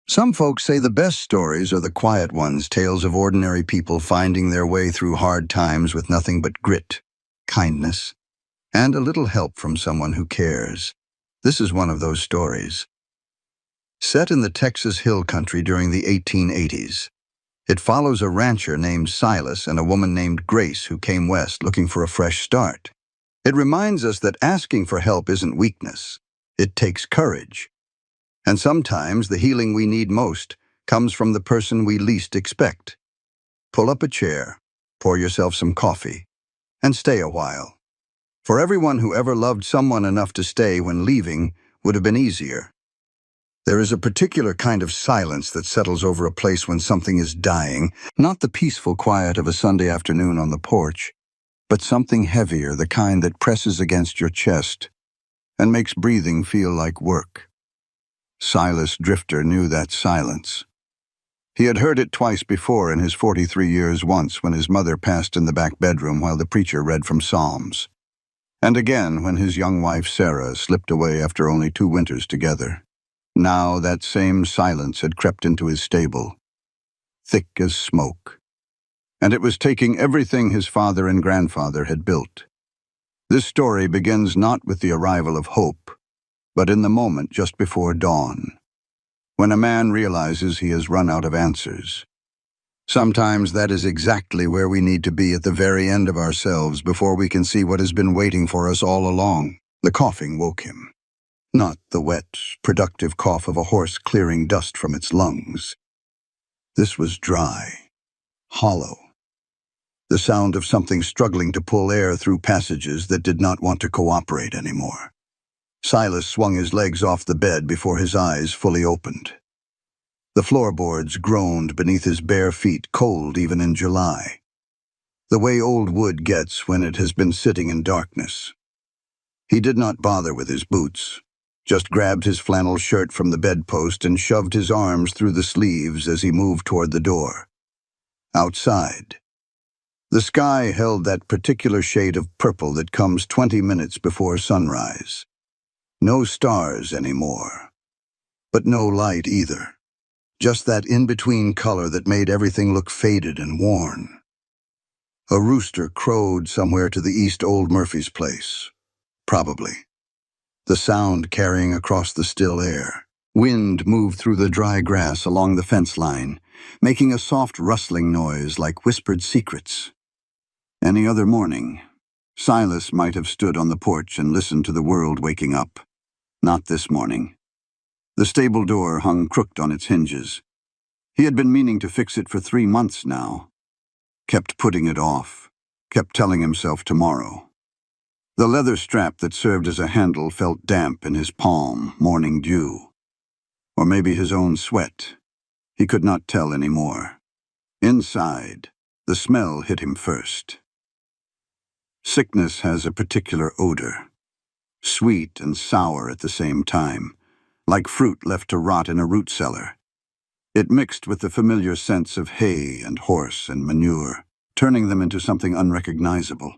Some folks say the best stories are the quiet ones, tales of ordinary people finding their way through hard times with nothing but grit, kindness, and a little help from someone who cares. This is one of those stories. Set in the Texas Hill Country during the 1880s, it follows a rancher named Silas and a woman named Grace who came west looking for a fresh start. It reminds us that asking for help isn't weakness. It takes courage. And sometimes the healing we need most comes from the person we least expect. Pull up a chair, pour yourself some coffee, and stay a while. For everyone who ever loved someone enough to stay when leaving would have been easier. There is a particular kind of silence that settles over a place when something is dying, not the peaceful quiet of a Sunday afternoon on the porch, but something heavier, the kind that presses against your chest and makes breathing feel like work. Silas Drifter knew that silence. He had heard it twice before in his 43 years, once when his mother passed in the back bedroom while the preacher read from Psalms, and again when his young wife Sarah slipped away after only 2 winters together. Now that same silence had crept into his stable, thick as smoke, and it was taking everything his father and grandfather had built. This story begins not with the arrival of hope, but in the moment just before dawn, when a man realizes he has run out of answers. Sometimes that is exactly where we need to be, at the very end of ourselves, before we can see what has been waiting for us all along. The coughing woke him. Not the wet, productive cough of a horse clearing dust from its lungs. This was dry, hollow. The sound of something struggling to pull air through passages that did not want to cooperate anymore. Silas swung his legs off the bed before his eyes fully opened. The floorboards groaned beneath his bare feet, cold even in July, the way old wood gets when it has been sitting in darkness. He did not bother with his boots, just grabbed his flannel shirt from the bedpost and shoved his arms through the sleeves as he moved toward the door. Outside, the sky held that particular shade of purple that comes 20 minutes before sunrise. No stars anymore, but no light either. Just that in-between color that made everything look faded and worn. A rooster crowed somewhere to the east, old Murphy's place. Probably. The sound carrying across the still air. Wind moved through the dry grass along the fence line, making a soft rustling noise like whispered secrets. Any other morning, Silas might have stood on the porch and listened to the world waking up. Not this morning. The stable door hung crooked on its hinges. He had been meaning to fix it for 3 months now. Kept putting it off. Kept telling himself tomorrow. The leather strap that served as a handle felt damp in his palm, morning dew. Or maybe his own sweat. He could not tell anymore. Inside, the smell hit him first. Sickness has a particular odor. Sweet and sour at the same time, like fruit left to rot in a root cellar. It mixed with the familiar scents of hay and horse and manure, turning them into something unrecognizable.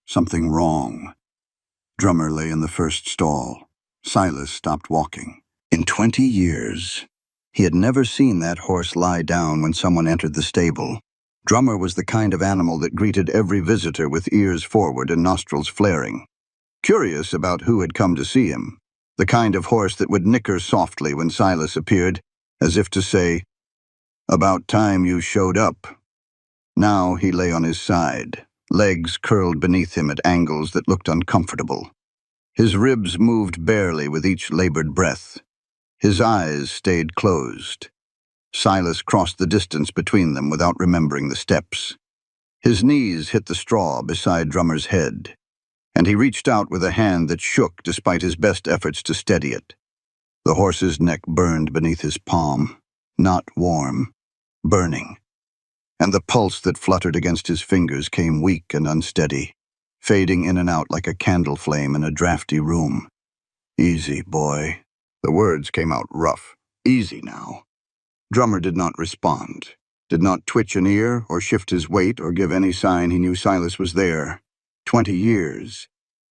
Something wrong. Drummer lay in the first stall. Silas stopped walking. In 20 years, he had never seen that horse lie down when someone entered the stable. Drummer was the kind of animal that greeted every visitor with ears forward and nostrils flaring. Curious about who had come to see him, the kind of horse that would nicker softly when Silas appeared, as if to say, "About time you showed up." Now he lay on his side, legs curled beneath him at angles that looked uncomfortable. His ribs moved barely with each labored breath. His eyes stayed closed. Silas crossed the distance between them without remembering the steps. His knees hit the straw beside Drummer's head, and he reached out with a hand that shook despite his best efforts to steady it. The horse's neck burned beneath his palm, not warm, burning, and the pulse that fluttered against his fingers came weak and unsteady, fading in and out like a candle flame in a drafty room. "Easy, boy." The words came out rough. Easy now. Drummer did not respond, did not twitch an ear or shift his weight or give any sign he knew Silas was there. 20 years.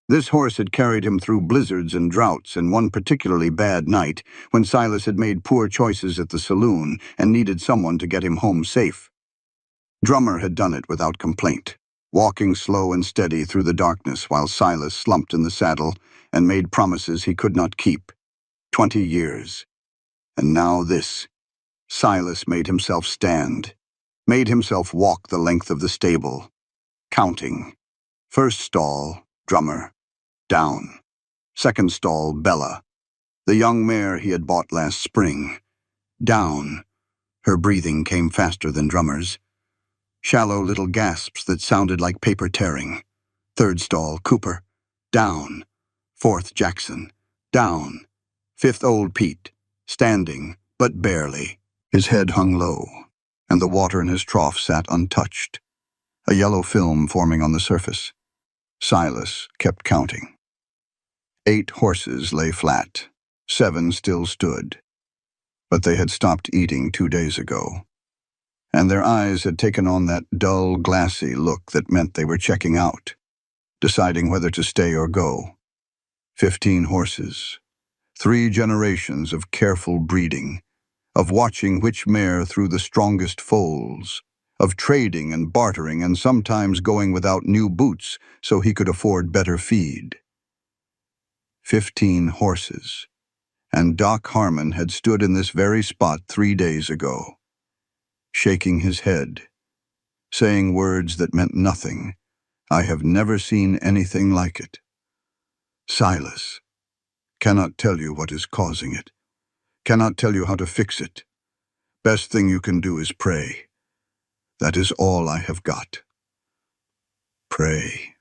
This horse had carried him through blizzards and droughts, and one particularly bad night, when Silas had made poor choices at the saloon and needed someone to get him home safe. Drummer had done it without complaint, walking slow and steady through the darkness while Silas slumped in the saddle and made promises he could not keep. 20 years. And now this. Silas made himself stand, made himself walk the length of the stable, counting. First stall, Drummer. Down. Second stall, Bella, the young mare he had bought last spring. Down. Her breathing came faster than Drummer's. Shallow little gasps that sounded like paper tearing. Third stall, Cooper. Down. Fourth, Jackson. Down. Fifth, Old Pete. Standing, but barely. His head hung low, and the water in his trough sat untouched, a yellow film forming on the surface. Silas kept counting. 8 horses lay flat. 7 still stood. But they had stopped eating 2 days ago, and their eyes had taken on that dull, glassy look that meant they were checking out, deciding whether to stay or go. 15 horses. 3 generations of careful breeding, of watching which mare threw the strongest foals, of trading and bartering and sometimes going without new boots so he could afford better feed. 15 horses. And Doc Harmon had stood in this very spot 3 days ago, shaking his head, saying words that meant nothing. I have never seen anything like it. Silas, cannot tell you what is causing it, cannot tell you how to fix it. Best thing you can do is pray. That is all I have got. Pray.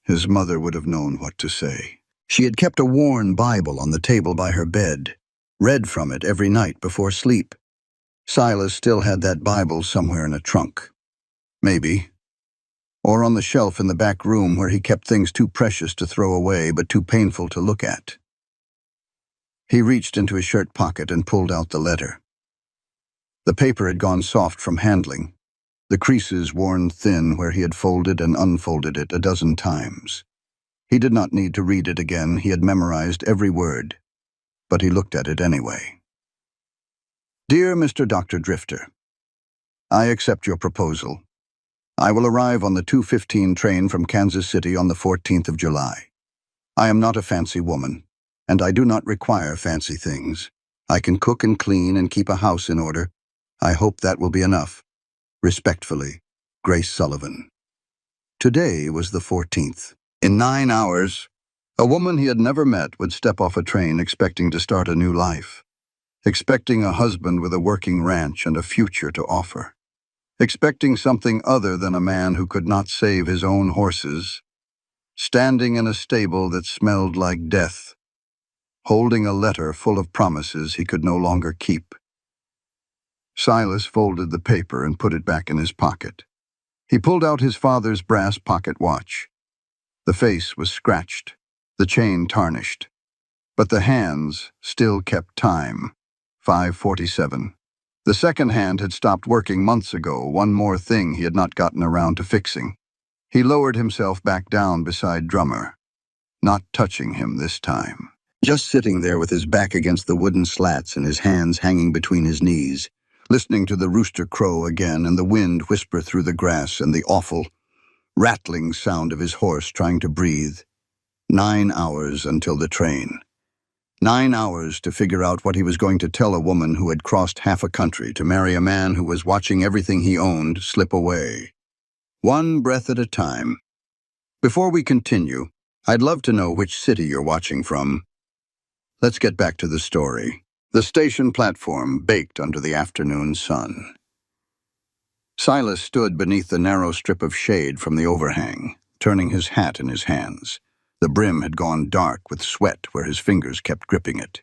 His mother would have known what to say. She had kept a worn Bible on the table by her bed, read from it every night before sleep. Silas still had that Bible somewhere in a trunk. Maybe. Or on the shelf in the back room where he kept things too precious to throw away but too painful to look at. He reached into his shirt pocket and pulled out the letter. The paper had gone soft from handling, the creases worn thin where he had folded and unfolded it a dozen times. He did not need to read it again, he had memorized every word, but he looked at it anyway. Dear Mr. Dr. Drifter, I accept your proposal. I will arrive on the 2:15 train from Kansas City on the 14th of July. I am not a fancy woman, and I do not require fancy things. I can cook and clean and keep a house in order. I hope that will be enough. Respectfully, Grace Sullivan. Today was the 14th. In 9 hours, a woman he had never met would step off a train expecting to start a new life, expecting a husband with a working ranch and a future to offer, expecting something other than a man who could not save his own horses, standing in a stable that smelled like death, holding a letter full of promises he could no longer keep. Silas folded the paper and put it back in his pocket. He pulled out his father's brass pocket watch. The face was scratched, the chain tarnished, but the hands still kept time. 5:47. The second hand had stopped working months ago, one more thing he had not gotten around to fixing. He lowered himself back down beside Drummer, not touching him this time. Just sitting there with his back against the wooden slats and his hands hanging between his knees, listening to the rooster crow again and the wind whisper through the grass and the awful, rattling sound of his horse trying to breathe. 9 hours until the train. 9 hours to figure out what he was going to tell a woman who had crossed half a country to marry a man who was watching everything he owned slip away. One breath at a time. Before we continue, I'd love to know which city you're watching from. Let's get back to the story. The station platform baked under the afternoon sun. Silas stood beneath the narrow strip of shade from the overhang, turning his hat in his hands. The brim had gone dark with sweat where his fingers kept gripping it.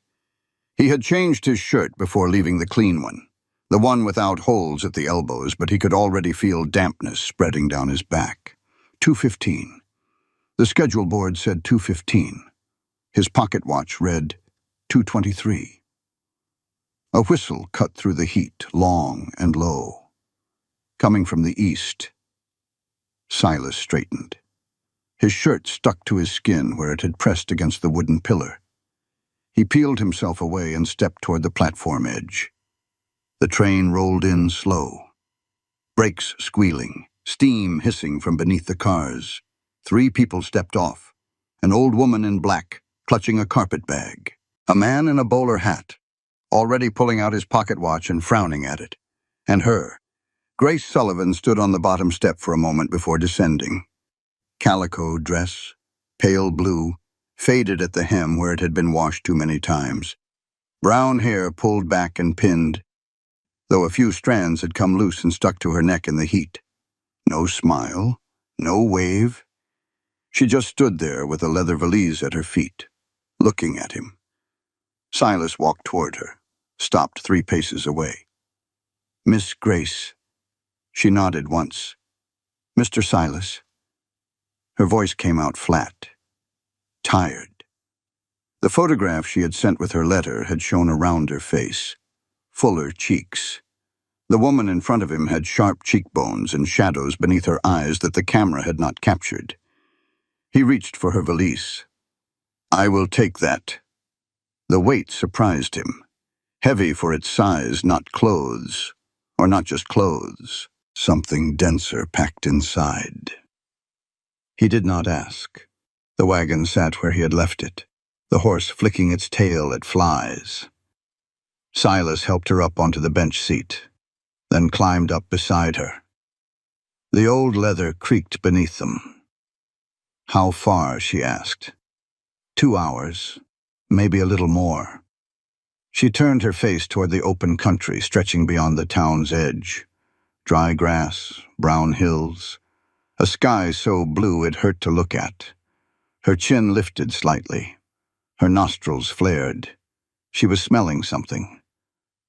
He had changed his shirt before leaving the clean one, the one without holes at the elbows, but he could already feel dampness spreading down his back. 2:15. The schedule board said 2:15. His pocket watch read 2:23. A whistle cut through the heat, long and low. Coming from the east. Silas straightened. His shirt stuck to his skin where it had pressed against the wooden pillar. He peeled himself away and stepped toward the platform edge. The train rolled in slow. Brakes squealing, steam hissing from beneath the cars. 3 people stepped off. An old woman in black, clutching a carpet bag. A man in a bowler hat, already pulling out his pocket watch and frowning at it. And her. Grace Sullivan stood on the bottom step for a moment before descending. Calico dress, pale blue, faded at the hem where it had been washed too many times. Brown hair pulled back and pinned, though a few strands had come loose and stuck to her neck in the heat. No smile, no wave. She just stood there with a leather valise at her feet, looking at him. Silas walked toward her, stopped 3 paces away. "Miss Grace." She nodded once. "Mr. Silas." Her voice came out flat, tired. The photograph she had sent with her letter had shown a rounder face, fuller cheeks. The woman in front of him had sharp cheekbones and shadows beneath her eyes that the camera had not captured. He reached for her valise. "I will take that." The weight surprised him. Heavy for its size, not clothes. Or not just clothes. Something denser packed inside. He did not ask. The wagon sat where he had left it, the horse flicking its tail at flies. Silas helped her up onto the bench seat, then climbed up beside her. The old leather creaked beneath them. "How far?" she asked. 2 hours, maybe a little more. She turned her face toward the open country stretching beyond the town's edge. Dry grass, brown hills, a sky so blue it hurt to look at. Her chin lifted slightly. Her nostrils flared. She was smelling something.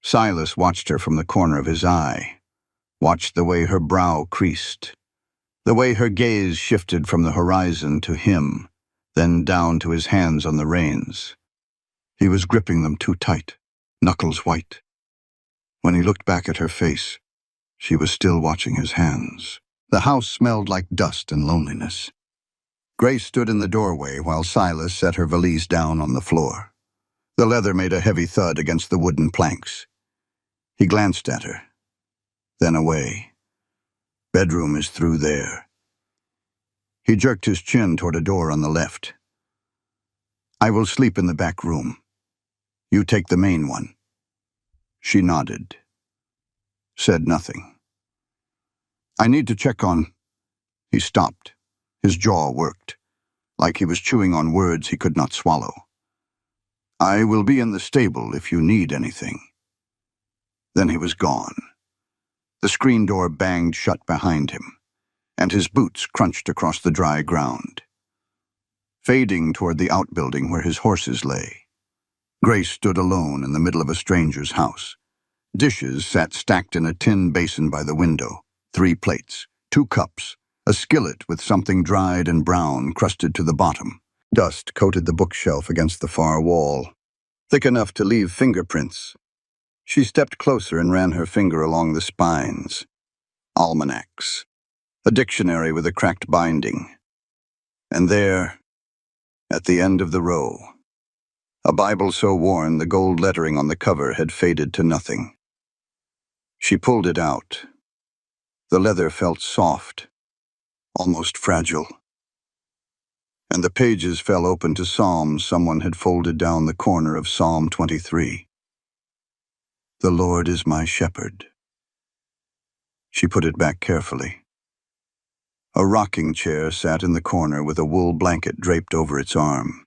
Silas watched her from the corner of his eye, watched the way her brow creased, the way her gaze shifted from the horizon to him, then down to his hands on the reins. He was gripping them too tight, knuckles white. When he looked back at her face, she was still watching his hands. The house smelled like dust and loneliness. Grace stood in the doorway while Silas set her valise down on the floor. The leather made a heavy thud against the wooden planks. He glanced at her, then away. "Bedroom is through there." He jerked his chin toward a door on the left. "I will sleep in the back room. You take the main one." She nodded, said nothing. "I need to check on—" He stopped. His jaw worked, like he was chewing on words he could not swallow. "I will be in the stable if you need anything." Then he was gone. The screen door banged shut behind him, and his boots crunched across the dry ground. Fading toward the outbuilding where his horses lay, Grace stood alone in the middle of a stranger's house. Dishes sat stacked in a tin basin by the window, 3 plates, 2 cups, a skillet with something dried and brown crusted to the bottom. Dust coated the bookshelf against the far wall, thick enough to leave fingerprints. She stepped closer and ran her finger along the spines. Almanacs, a dictionary with a cracked binding. And there, at the end of the row, a Bible so worn the gold lettering on the cover had faded to nothing. She pulled it out. The leather felt soft, almost fragile. And the pages fell open to Psalms someone had folded down the corner of Psalm 23. "The Lord is my shepherd." She put it back carefully. A rocking chair sat in the corner with a wool blanket draped over its arm.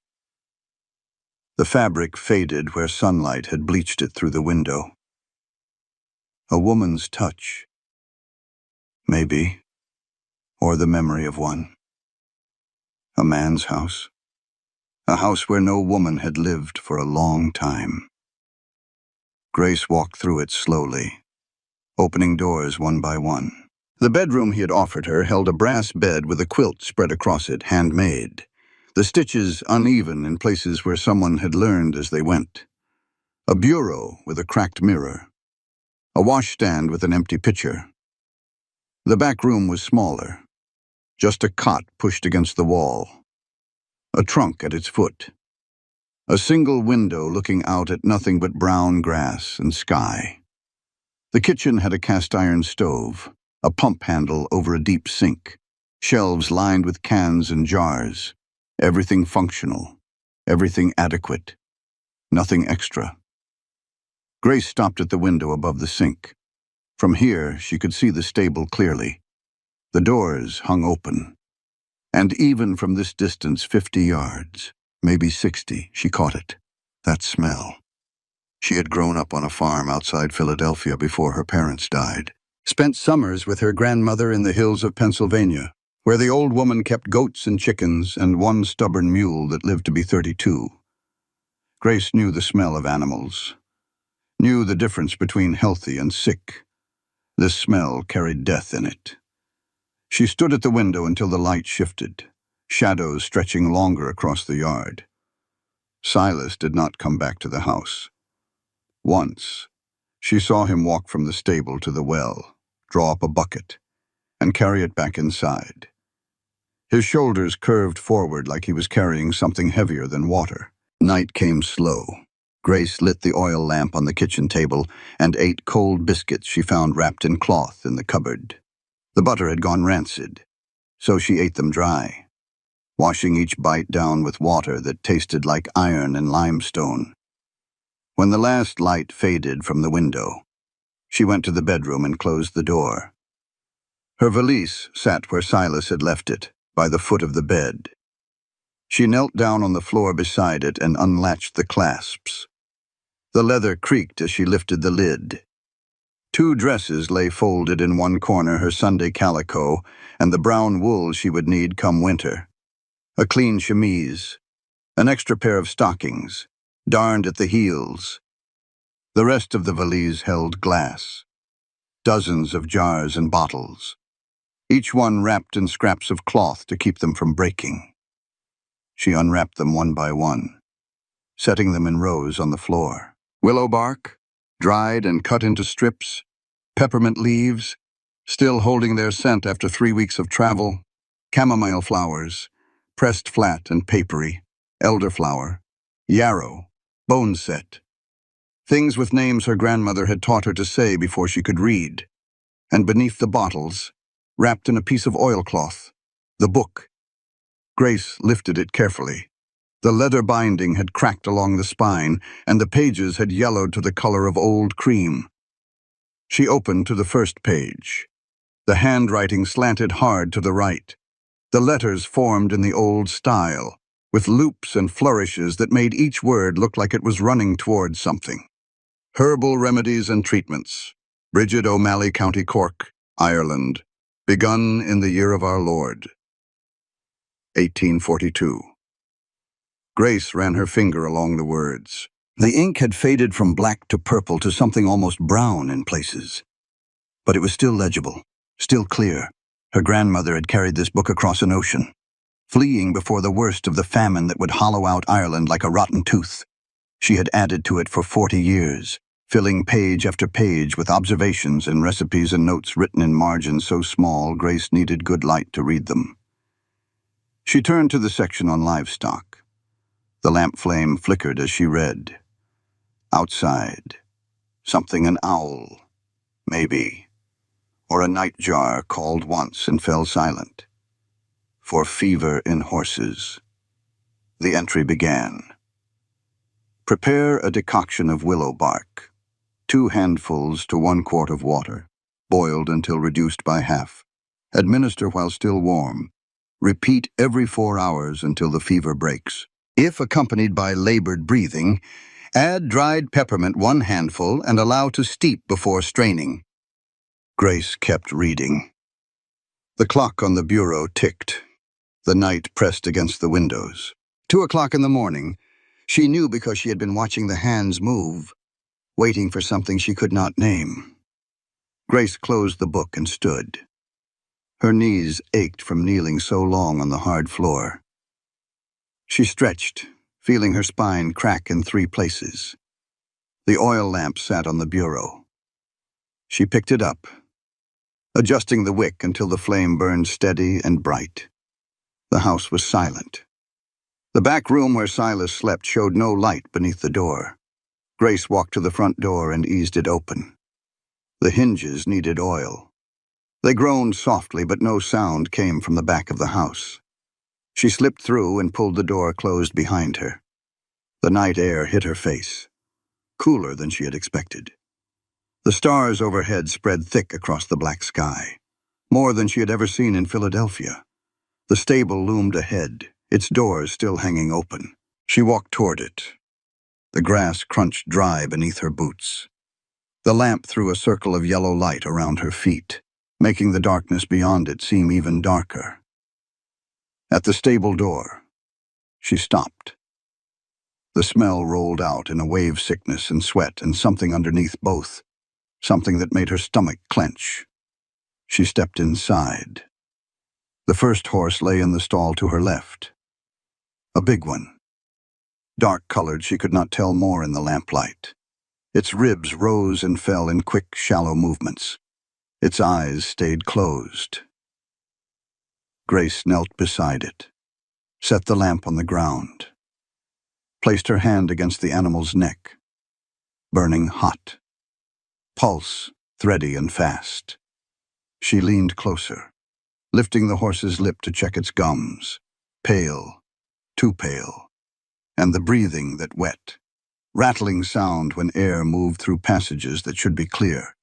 The fabric faded where sunlight had bleached it through the window. A woman's touch, maybe, or the memory of one. A man's house. A house where no woman had lived for a long time. Grace walked through it slowly, opening doors one by one. The bedroom he had offered her held a brass bed with a quilt spread across it, handmade, the stitches uneven in places where someone had learned as they went. A bureau with a cracked mirror. A washstand with an empty pitcher. The back room was smaller, Just a cot pushed against the wall, a trunk at its foot, a single window looking out at nothing but brown grass and sky. The kitchen had a cast-iron stove, a pump handle over a deep sink, shelves lined with cans and jars, everything functional, everything adequate, nothing extra. Grace stopped at the window above the sink. From here, she could see the stable clearly. The doors hung open. And even from this distance, 50 yards, maybe 60, she caught it. That smell. She had grown up on a farm outside Philadelphia before her parents died. Spent summers with her grandmother in the hills of Pennsylvania, where the old woman kept goats and chickens and one stubborn mule that lived to be 32. Grace knew the smell of animals, knew the difference between healthy and sick. This smell carried death in it. She stood at the window until the light shifted, shadows stretching longer across the yard. Silas did not come back to the house. Once, she saw him walk from the stable to the well, draw up a bucket, and carry it back inside. His shoulders curved forward like he was carrying something heavier than water. Night came slow. Grace lit the oil lamp on the kitchen table and ate cold biscuits she found wrapped in cloth in the cupboard. The butter had gone rancid, so she ate them dry, washing each bite down with water that tasted like iron and limestone. When the last light faded from the window, she went to the bedroom and closed the door. Her valise sat where Silas had left it, by the foot of the bed. She knelt down on the floor beside it and unlatched the clasps. The leather creaked as she lifted the lid. 2 dresses lay folded in one corner, her Sunday calico and the brown wool she would need come winter. A clean chemise, an extra pair of stockings, darned at the heels. The rest of the valise held glass, dozens of jars and bottles, each one wrapped in scraps of cloth to keep them from breaking. She unwrapped them one by one, setting them in rows on the floor. Willow bark, dried and cut into strips, peppermint leaves, still holding their scent after 3 weeks of travel, chamomile flowers, pressed flat and papery, elderflower, yarrow, boneset, things with names her grandmother had taught her to say before she could read. And beneath the bottles, wrapped in a piece of oilcloth, the book. Grace lifted it carefully. The leather binding had cracked along the spine, and the pages had yellowed to the color of old cream. She opened to the first page. The handwriting slanted hard to the right. The letters formed in the old style, with loops and flourishes that made each word look like it was running towards something. Herbal Remedies and Treatments, Bridget O'Malley, County Cork, Ireland, begun in the year of our Lord, 1842. Grace ran her finger along the words. The ink had faded from black to purple to something almost brown in places. But it was still legible, still clear. Her grandmother had carried this book across an ocean, fleeing before the worst of the famine that would hollow out Ireland like a rotten tooth. She had added to it for 40 years, filling page after page with observations and recipes and notes written in margins so small Grace needed good light to read them. She turned to the section on livestock. The lamp flame flickered as she read. Outside, something an owl, maybe, or a nightjar called once and fell silent. For fever in horses. The entry began. Prepare a decoction of willow bark, 2 handfuls to 1 quart of water, boiled until reduced by half. Administer while still warm. Repeat every 4 hours until the fever breaks. If accompanied by labored breathing, add dried peppermint 1 handful and allow to steep before straining. Grace kept reading. The clock on the bureau ticked. The night pressed against the windows. 2 o'clock in the morning. She knew because she had been watching the hands move, waiting for something she could not name. Grace closed the book and stood. Her knees ached from kneeling so long on the hard floor. She stretched, feeling her spine crack in 3 places. The oil lamp sat on the bureau. She picked it up. adjusting the wick until the flame burned steady and bright. The house was silent. The back room where Silas slept showed no light beneath the door. Grace walked to the front door and eased it open. The hinges needed oil. They groaned softly, but no sound came from the back of the house. She slipped through and pulled the door closed behind her. The night air hit her face, cooler than she had expected. The stars overhead spread thick across the black sky, more than she had ever seen in Philadelphia. The stable loomed ahead, its doors still hanging open. She walked toward it. The grass crunched dry beneath her boots. The lamp threw a circle of yellow light around her feet, making the darkness beyond it seem even darker. At the stable door, she stopped. The smell rolled out in a wave sickness and sweat and something underneath both, something that made her stomach clench. She stepped inside. The first horse lay in the stall to her left. A big one. Dark-colored, she could not tell more in the lamplight. Its ribs rose and fell in quick, shallow movements. Its eyes stayed closed. Grace knelt beside it, set the lamp on the ground, placed her hand against the animal's neck, burning hot, pulse thready and fast. She leaned closer, lifting the horse's lip to check its gums, pale, too pale, and the breathing that wet, rattling sound when air moved through passages that should be clear.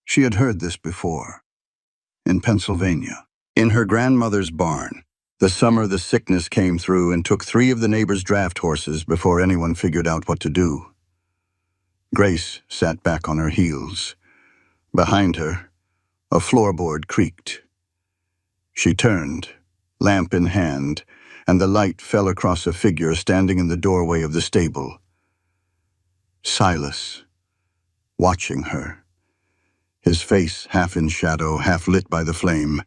She had heard this before, in Pennsylvania, in her grandmother's barn. The summer the sickness came through and took 3 of the neighbors' draft horses before anyone figured out what to do. Grace sat back on her heels. Behind her, a floorboard creaked. She turned, lamp in hand, and the light fell across a figure standing in the doorway of the stable. Silas, watching her. His face half in shadow, half lit by the flame.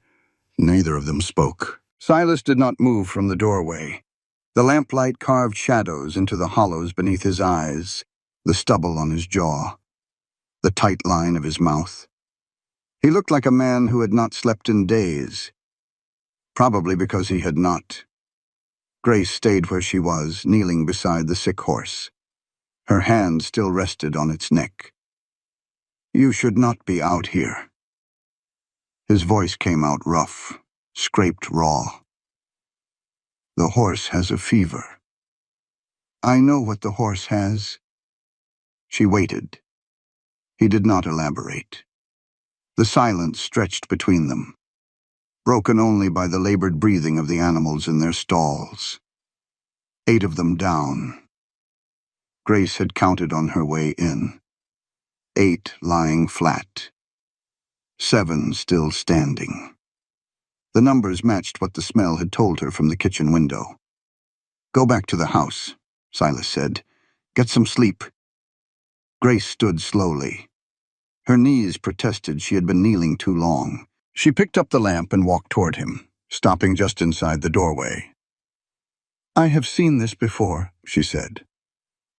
Neither of them spoke. Silas did not move from the doorway. The lamplight carved shadows into the hollows beneath his eyes, the stubble on his jaw, the tight line of his mouth. He looked like a man who had not slept in days, probably because he had not. Grace stayed where she was, kneeling beside the sick horse. Her hand still rested on its neck. "You should not be out here." His voice came out rough, scraped raw. "The horse has a fever." "I know what the horse has." She waited. He did not elaborate. The silence stretched between them, broken only by the labored breathing of the animals in their stalls. 8 of them down. Grace had counted on her way in. 8 lying flat. 7 still standing. The numbers matched what the smell had told her from the kitchen window. "Go back to the house," Silas said. "Get some sleep." Grace stood slowly. Her knees protested she had been kneeling too long. She picked up the lamp and walked toward him, stopping just inside the doorway. "I have seen this before," she said.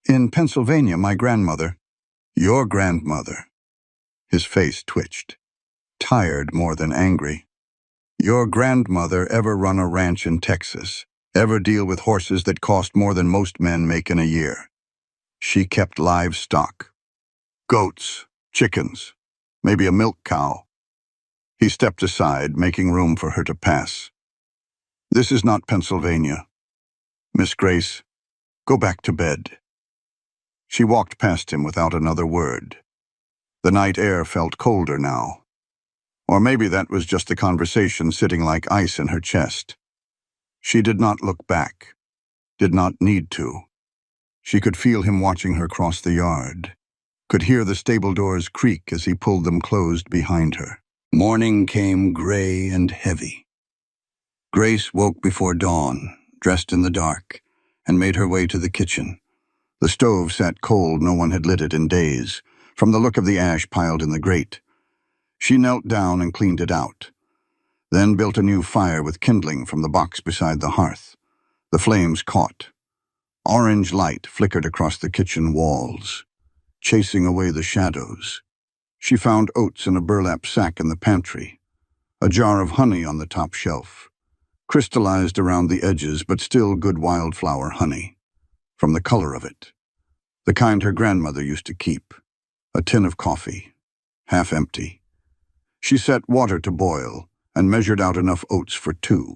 "In Pennsylvania, my grandmother—" "Your grandmother." His face twitched, tired more than angry. "Your grandmother ever run a ranch in Texas, ever deal with horses that cost more than most men make in a year. She kept livestock. Goats, chickens, maybe a milk cow." He stepped aside, making room for her to pass. "This is not Pennsylvania. Miss Grace, go back to bed." She walked past him without another word. The night air felt colder now. Or maybe that was just the conversation sitting like ice in her chest. She did not look back, did not need to. She could feel him watching her cross the yard, could hear the stable doors creak as he pulled them closed behind her. Morning came gray and heavy. Grace woke before dawn, dressed in the dark, and made her way to the kitchen. The stove sat cold, no one had lit it in days, from the look of the ash piled in the grate. She knelt down and cleaned it out, then built a new fire with kindling from the box beside the hearth. The flames caught. Orange light flickered across the kitchen walls, chasing away the shadows. She found oats in a burlap sack in the pantry, a jar of honey on the top shelf, crystallized around the edges but still good wildflower honey, from the color of it, the kind her grandmother used to keep, a tin of coffee, half empty. She set water to boil and measured out enough oats for 2.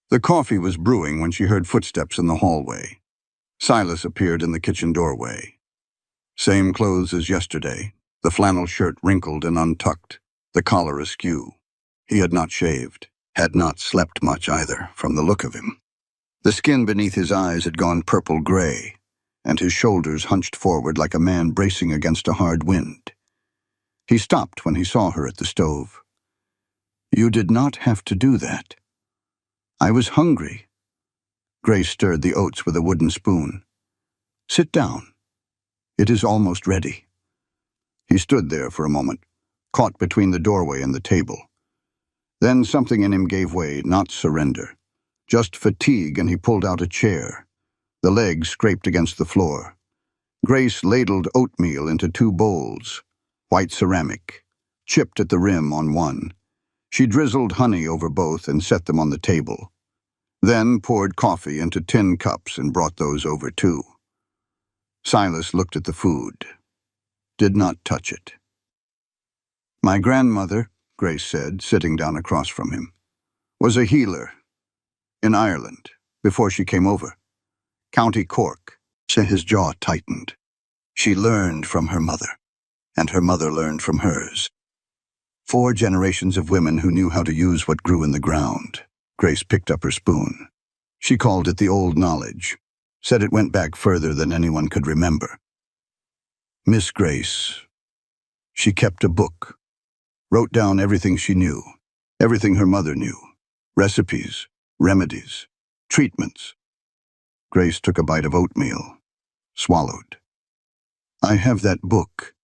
The coffee was brewing when she heard footsteps in the hallway. Silas appeared in the kitchen doorway. Same clothes as yesterday, the flannel shirt wrinkled and untucked, the collar askew. He had not shaved, had not slept much either, from the look of him. The skin beneath his eyes had gone purple-gray, and his shoulders hunched forward like a man bracing against a hard wind. He stopped when he saw her at the stove. "You did not have to do that." "I was hungry." Grace stirred the oats with a wooden spoon. "Sit down. It is almost ready." He stood there for a moment, caught between the doorway and the table. Then something in him gave way, not surrender. Just fatigue, and he pulled out a chair. The legs scraped against the floor. Grace ladled oatmeal into 2 bowls, white ceramic, chipped at the rim on one. She drizzled honey over both and set them on the table. Then poured coffee into tin cups and brought those over too. Silas looked at the food, did not touch it. "My grandmother," Grace said, sitting down across from him, "was a healer in Ireland before she came over. County Cork." His jaw tightened. She learned from her mother, and her mother learned from hers. 4 generations of women who knew how to use what grew in the ground. Grace picked up her spoon. She called it the old knowledge, said it went back further than anyone could remember. Miss Grace. She kept a book, wrote down everything she knew, everything her mother knew, recipes, remedies, treatments. Grace took a bite of oatmeal, swallowed. "I have that book.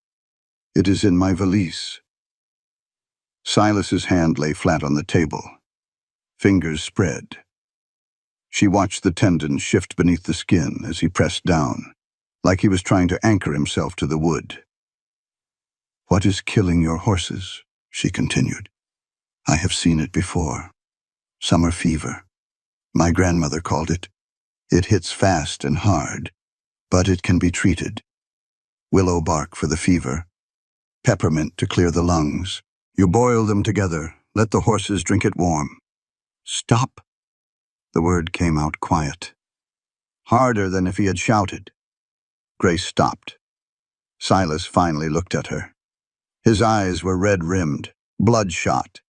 It is in my valise." Silas's hand lay flat on the table, fingers spread. She watched the tendons shift beneath the skin as he pressed down, like he was trying to anchor himself to the wood. "What is killing your horses?" she continued. "I have seen it before. Summer fever. My grandmother called it. It hits fast and hard, but it can be treated. Willow bark for the fever, peppermint to clear the lungs. You boil them together, let the horses drink it warm." "Stop." The word came out quiet, harder than if he had shouted. Grace stopped. Silas finally looked at her. His eyes were red-rimmed, bloodshot,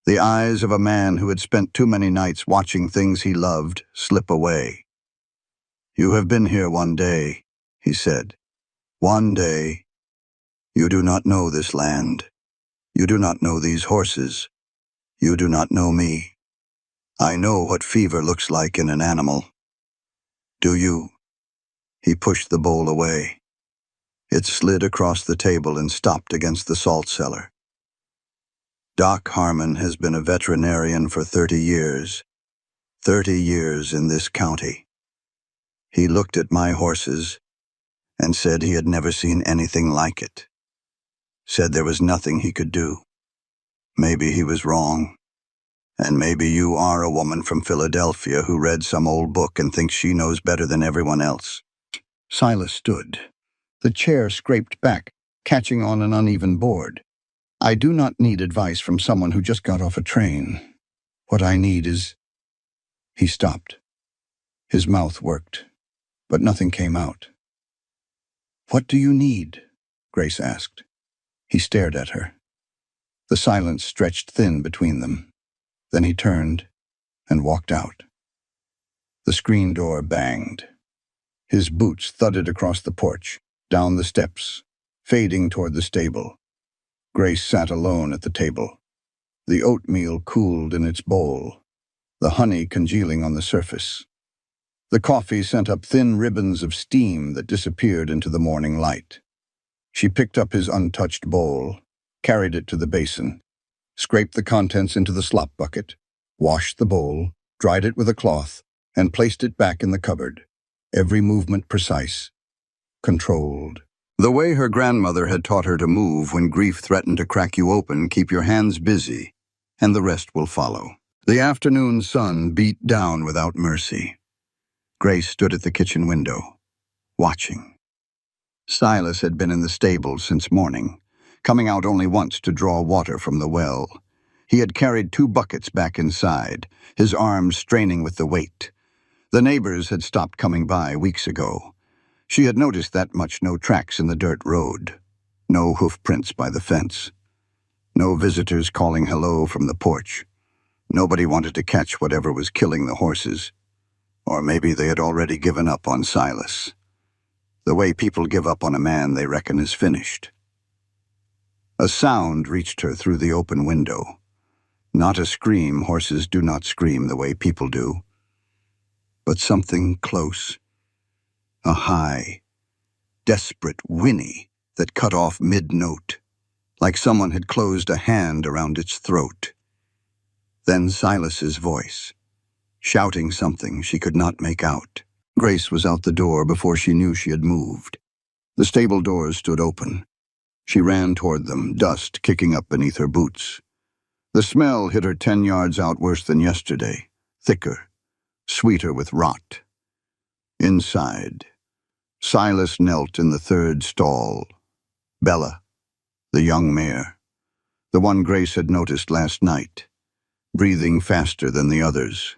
the eyes of a man who had spent too many nights watching things he loved slip away. "You have been here one day," he said. "One day. You do not know this land. You do not know these horses. You do not know me. I know what fever looks like in an animal. Do you?" He pushed the bowl away. It slid across the table and stopped against the salt cellar. "Doc Harmon has been a veterinarian for 30 years. 30 years in this county. He looked at my horses and said he had never seen anything like it. Said there was nothing he could do. Maybe he was wrong. And maybe you are a woman from Philadelphia who read some old book and thinks she knows better than everyone else." Silas stood. The chair scraped back, catching on an uneven board. "I do not need advice from someone who just got off a train. What I need is—" He stopped. His mouth worked, but nothing came out. "What do you need?" Grace asked. He stared at her. The silence stretched thin between them. Then he turned and walked out. The screen door banged. His boots thudded across the porch, down the steps, fading toward the stable. Grace sat alone at the table. The oatmeal cooled in its bowl, the honey congealing on the surface. The coffee sent up thin ribbons of steam that disappeared into the morning light. She picked up his untouched bowl, carried it to the basin, scraped the contents into the slop bucket, washed the bowl, dried it with a cloth, and placed it back in the cupboard, every movement precise, controlled. The way her grandmother had taught her to move when grief threatened to crack you open, keep your hands busy, and the rest will follow. The afternoon sun beat down without mercy. Grace stood at the kitchen window, watching. Silas had been in the stable since morning, coming out only once to draw water from the well. He had carried 2 buckets back inside, his arms straining with the weight. The neighbors had stopped coming by weeks ago. She had noticed that much: no tracks in the dirt road, no hoof prints by the fence, no visitors calling hello from the porch. Nobody wanted to catch whatever was killing the horses. Or maybe they had already given up on Silas. The way people give up on a man they reckon is finished. A sound reached her through the open window. Not a scream. Horses do not scream the way people do. But something close. A high, desperate whinny that cut off mid-note, like someone had closed a hand around its throat. Then Silas's voice, shouting something she could not make out. Grace was out the door before she knew she had moved. The stable doors stood open. She ran toward them, dust kicking up beneath her boots. The smell hit her 10 yards out worse than yesterday, thicker, sweeter with rot. Inside, Silas knelt in the 3rd stall. Bella, the young mare, the one Grace had noticed last night, breathing faster than the others.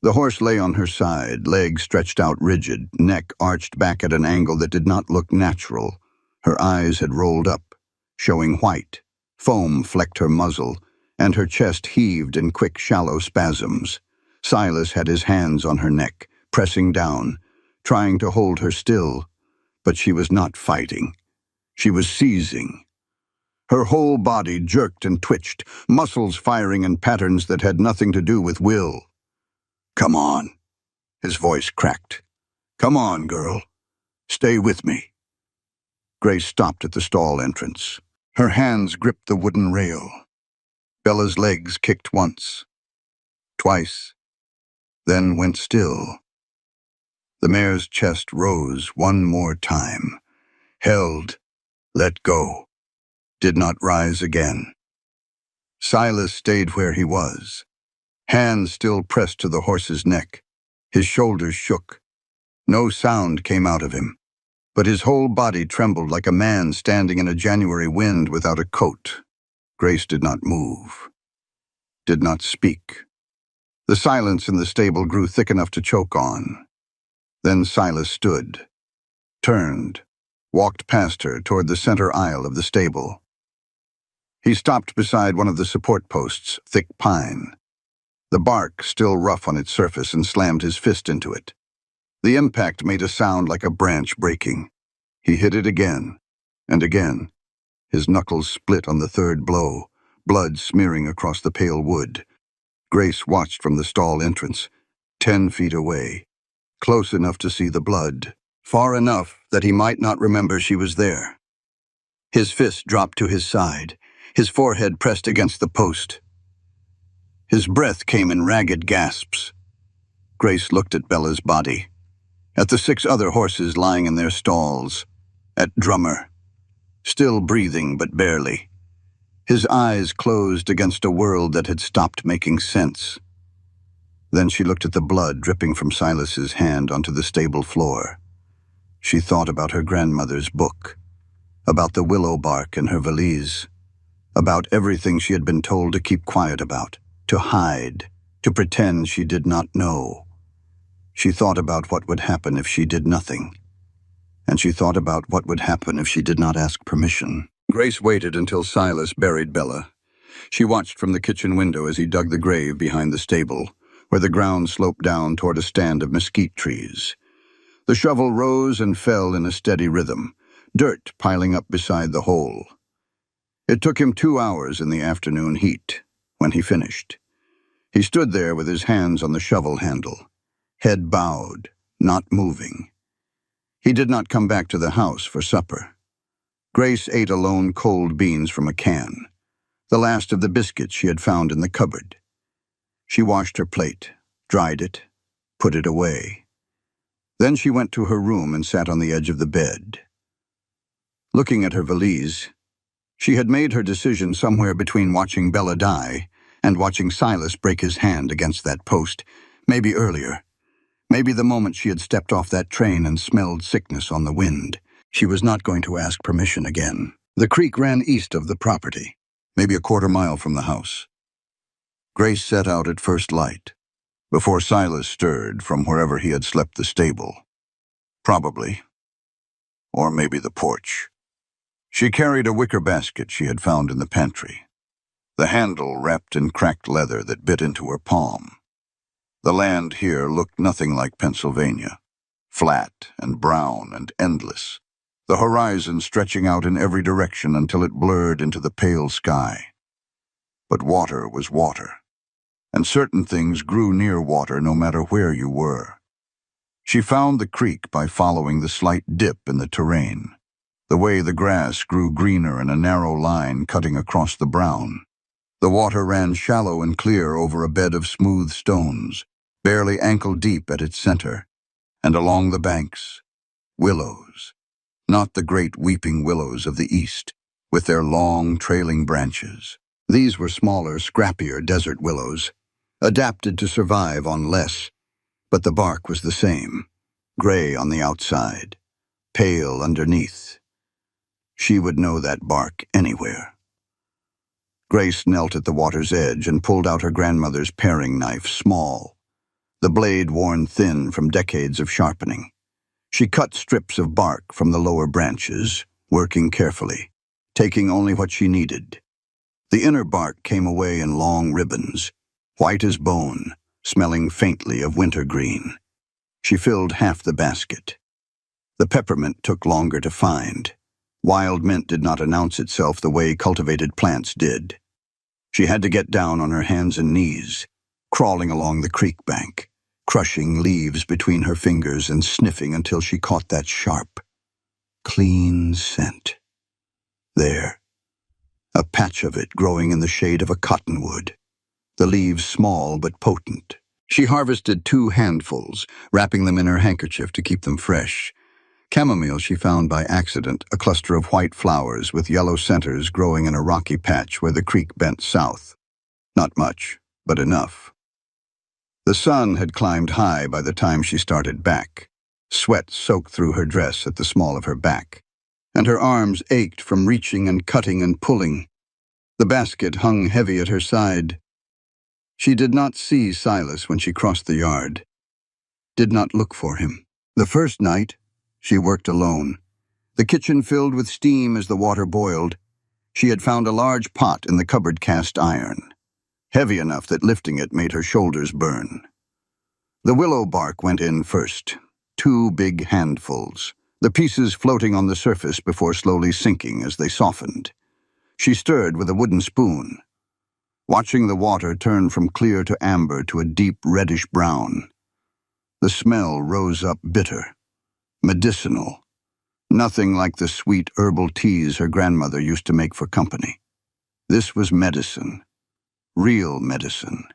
The horse lay on her side, legs stretched out rigid, neck arched back at an angle that did not look natural. Her eyes had rolled up, showing white. Foam flecked her muzzle, and her chest heaved in quick, shallow spasms. Silas had his hands on her neck, pressing down, trying to hold her still, but she was not fighting. She was seizing. Her whole body jerked and twitched, muscles firing in patterns that had nothing to do with will. "Come on," his voice cracked. "Come on, girl. Stay with me." Grace stopped at the stall entrance. Her hands gripped the wooden rail. Bella's legs kicked once, twice, then went still. The mare's chest rose one more time, held, let go, did not rise again. Silas stayed where he was, hands still pressed to the horse's neck. His shoulders shook. No sound came out of him, but his whole body trembled like a man standing in a January wind without a coat. Grace did not move, did not speak. The silence in the stable grew thick enough to choke on. Then Silas stood, turned, walked past her toward the center aisle of the stable. He stopped beside one of the support posts, thick pine, the bark still rough on its surface, and slammed his fist into it. The impact made a sound like a branch breaking. He hit it again, and again. His knuckles split on the 3rd blow, blood smearing across the pale wood. Grace watched from the stall entrance, 10 feet away, close enough to see the blood, far enough that he might not remember she was there. His fist dropped to his side, his forehead pressed against the post. His breath came in ragged gasps. Grace looked at Bella's body, at the 6 other horses lying in their stalls, at Drummer, still breathing but barely. His eyes closed against a world that had stopped making sense. Then she looked at the blood dripping from Silas's hand onto the stable floor. She thought about her grandmother's book, about the willow bark in her valise, about everything she had been told to keep quiet about, to hide, to pretend she did not know. She thought about what would happen if she did nothing, and she thought about what would happen if she did not ask permission. Grace waited until Silas buried Bella. She watched from the kitchen window as he dug the grave behind the stable, where the ground sloped down toward a stand of mesquite trees. The shovel rose and fell in a steady rhythm, dirt piling up beside the hole. It took him 2 hours in the afternoon heat. When he finished, he stood there with his hands on the shovel handle, head bowed, not moving. He did not come back to the house for supper. Grace ate alone cold beans from a can, the last of the biscuits she had found in the cupboard. She washed her plate, dried it, put it away. Then she went to her room and sat on the edge of the bed. Looking at her valise, she had made her decision somewhere between watching Bella die and watching Silas break his hand against that post, maybe earlier. Maybe the moment she had stepped off that train and smelled sickness on the wind. She was not going to ask permission again. The creek ran east of the property, maybe a quarter-mile from the house. Grace set out at first light, before Silas stirred from wherever he had slept the stable. Probably. Or maybe the porch. She carried a wicker basket she had found in the pantry, the handle wrapped in cracked leather that bit into her palm. The land here looked nothing like Pennsylvania, flat and brown and endless, the horizon stretching out in every direction until it blurred into the pale sky. But water was water, and certain things grew near water no matter where you were. She found the creek by following the slight dip in the terrain, the way the grass grew greener in a narrow line cutting across the brown. The water ran shallow and clear over a bed of smooth stones, barely ankle-deep at its center, and along the banks, willows, not the great weeping willows of the east, with their long, trailing branches. These were smaller, scrappier desert willows, adapted to survive on less, but the bark was the same, gray on the outside, pale underneath. She would know that bark anywhere. Grace knelt at the water's edge and pulled out her grandmother's paring knife, small, the blade worn thin from decades of sharpening. She cut strips of bark from the lower branches, working carefully, taking only what she needed. The inner bark came away in long ribbons, white as bone, smelling faintly of wintergreen. She filled half the basket. The peppermint took longer to find. Wild mint did not announce itself the way cultivated plants did. She had to get down on her hands and knees, crawling along the creek bank, crushing leaves between her fingers and sniffing until she caught that sharp, clean scent. There, a patch of it growing in the shade of a cottonwood, the leaves small but potent. She harvested 2 handfuls, wrapping them in her handkerchief to keep them fresh. Chamomile she found by accident, a cluster of white flowers with yellow centers growing in a rocky patch where the creek bent south. Not much, but enough. The sun had climbed high by the time she started back. Sweat soaked through her dress at the small of her back, and her arms ached from reaching and cutting and pulling. The basket hung heavy at her side. She did not see Silas when she crossed the yard, did not look for him. The first night, she worked alone, the kitchen filled with steam as the water boiled. She had found a large pot in the cupboard cast iron, heavy enough that lifting it made her shoulders burn. The willow bark went in first, 2 big handfuls, the pieces floating on the surface before slowly sinking as they softened. She stirred with a wooden spoon, watching the water turn from clear to amber to a deep reddish brown. The smell rose up bitter, medicinal, nothing like the sweet herbal teas her grandmother used to make for company. This was medicine, real medicine.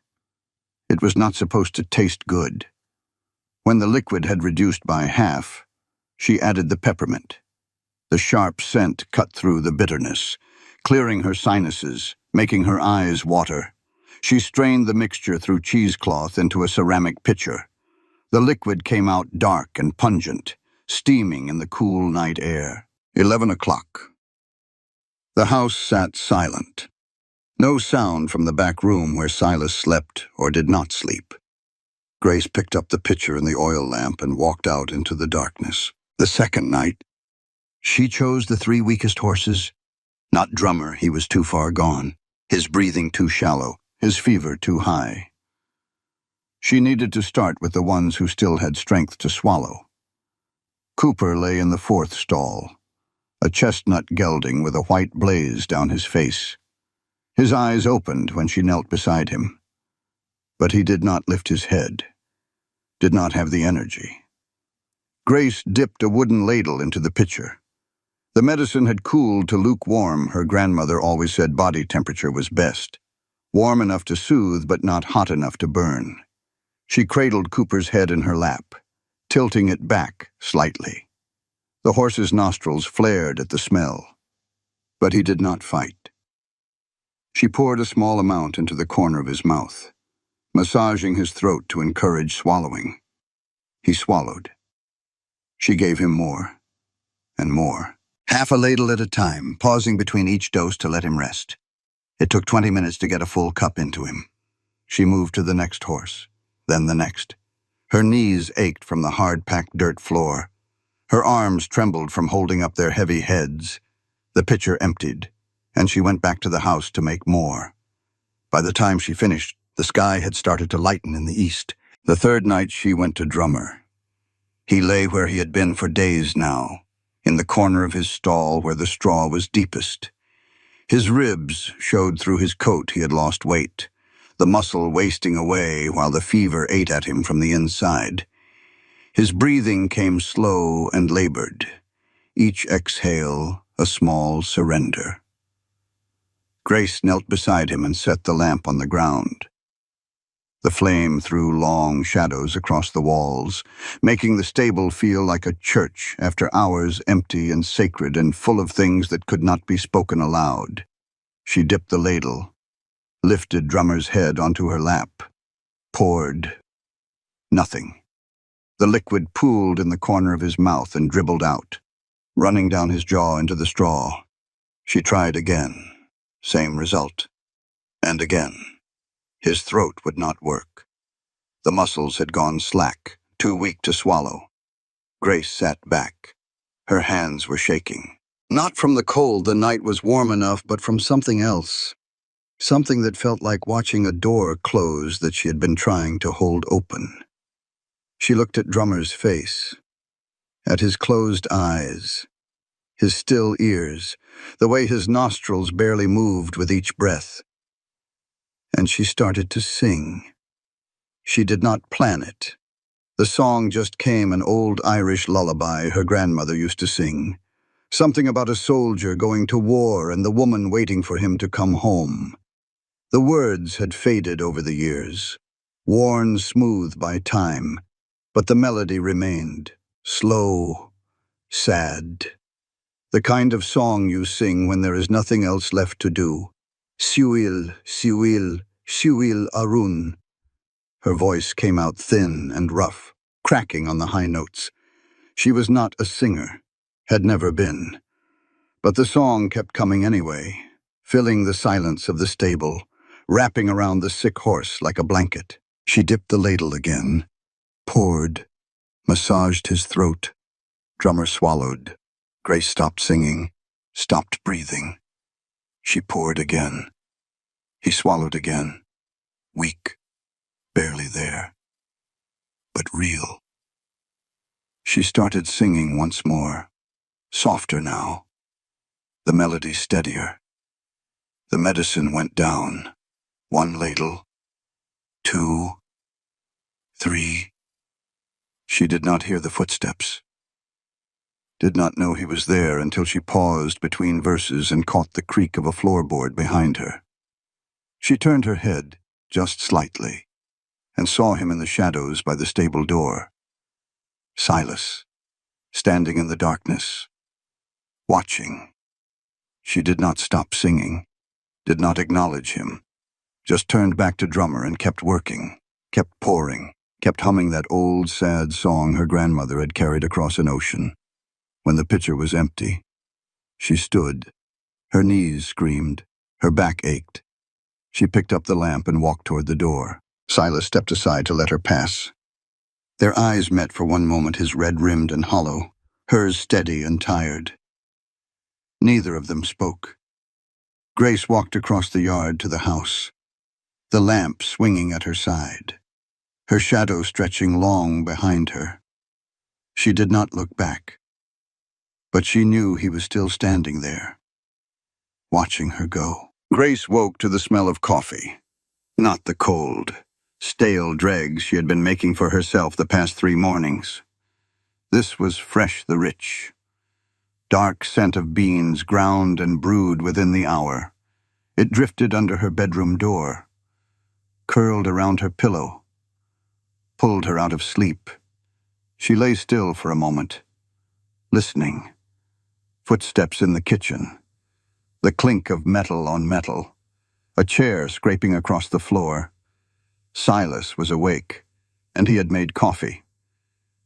It was not supposed to taste good. When the liquid had reduced by half, she added the peppermint. The sharp scent cut through the bitterness, clearing her sinuses, making her eyes water. She strained the mixture through cheesecloth into a ceramic pitcher. The liquid came out dark and pungent, steaming in the cool night air. 11 o'clock. The house sat silent. No sound from the back room where Silas slept or did not sleep. Grace picked up the pitcher and the oil lamp and walked out into the darkness. The second night, she chose the 3 weakest horses. Not Drummer, he was too far gone, his breathing too shallow, his fever too high. She needed to start with the ones who still had strength to swallow. Cooper lay in the 4th stall, a chestnut gelding with a white blaze down his face. His eyes opened when she knelt beside him, but he did not lift his head, did not have the energy. Grace dipped a wooden ladle into the pitcher. The medicine had cooled to lukewarm. Her grandmother always said body temperature was best, warm enough to soothe but not hot enough to burn. She cradled Cooper's head in her lap, tilting it back slightly. The horse's nostrils flared at the smell, but he did not fight. She poured a small amount into the corner of his mouth, massaging his throat to encourage swallowing. He swallowed. She gave him more and more, half a ladle at a time, pausing between each dose to let him rest. It took 20 minutes to get a full cup into him. She moved to the next horse, then the next. Her knees ached from the hard-packed dirt floor. Her arms trembled from holding up their heavy heads. The pitcher emptied, and she went back to the house to make more. By the time she finished, the sky had started to lighten in the east. The third night she went to Drummer. He lay where he had been for days now, in the corner of his stall where the straw was deepest. His ribs showed through his coat he had lost weight, the muscle wasting away while the fever ate at him from the inside. His breathing came slow and labored, each exhale a small surrender. Grace knelt beside him and set the lamp on the ground. The flame threw long shadows across the walls, making the stable feel like a church after hours empty and sacred and full of things that could not be spoken aloud. She dipped the ladle, lifted Drummer's head onto her lap, poured. Nothing. The liquid pooled in the corner of his mouth and dribbled out, running down his jaw into the straw. She tried again. Same result. And again. His throat would not work. The muscles had gone slack, too weak to swallow. Grace sat back. Her hands were shaking. Not from the cold, the night was warm enough, but from something else. Something that felt like watching a door close that she had been trying to hold open. She looked at Drummer's face, at his closed eyes, his still ears, the way his nostrils barely moved with each breath. And she started to sing. She did not plan it. The song just came, an old Irish lullaby her grandmother used to sing. Something about a soldier going to war and the woman waiting for him to come home. The words had faded over the years, worn smooth by time, but the melody remained, slow, sad. The kind of song you sing when there is nothing else left to do. Siwil, siwil, siwil arun. Her voice came out thin and rough, cracking on the high notes. She was not a singer, had never been. But the song kept coming anyway, filling the silence of the stable, wrapping around the sick horse like a blanket. She dipped the ladle again, poured, massaged his throat. Drummer swallowed. Grace stopped singing, stopped breathing. She poured again. He swallowed again, weak, barely there, but real. She started singing once more, softer now, the melody steadier. The medicine went down, 1 ladle, 2, 3. She did not hear the footsteps, did not know he was there until she paused between verses and caught the creak of a floorboard behind her. She turned her head, just slightly, and saw him in the shadows by the stable door. Silas, standing in the darkness, watching. She did not stop singing, did not acknowledge him, just turned back to Drummer and kept working, kept pouring, kept humming that old, sad song her grandmother had carried across an ocean. When the pitcher was empty, she stood. Her knees screamed, her back ached. She picked up the lamp and walked toward the door. Silas stepped aside to let her pass. Their eyes met for one moment, his red-rimmed and hollow, hers steady and tired. Neither of them spoke. Grace walked across the yard to the house, the lamp swinging at her side, her shadow stretching long behind her. She did not look back, but she knew he was still standing there, watching her go. Grace woke to the smell of coffee, not the cold, stale dregs she had been making for herself the past 3 mornings. This was fresh the rich, dark scent of beans ground and brewed within the hour. It drifted under her bedroom door, curled around her pillow, pulled her out of sleep. She lay still for a moment, listening. Footsteps in the kitchen. The clink of metal on metal. A chair scraping across the floor. Silas was awake, and he had made coffee.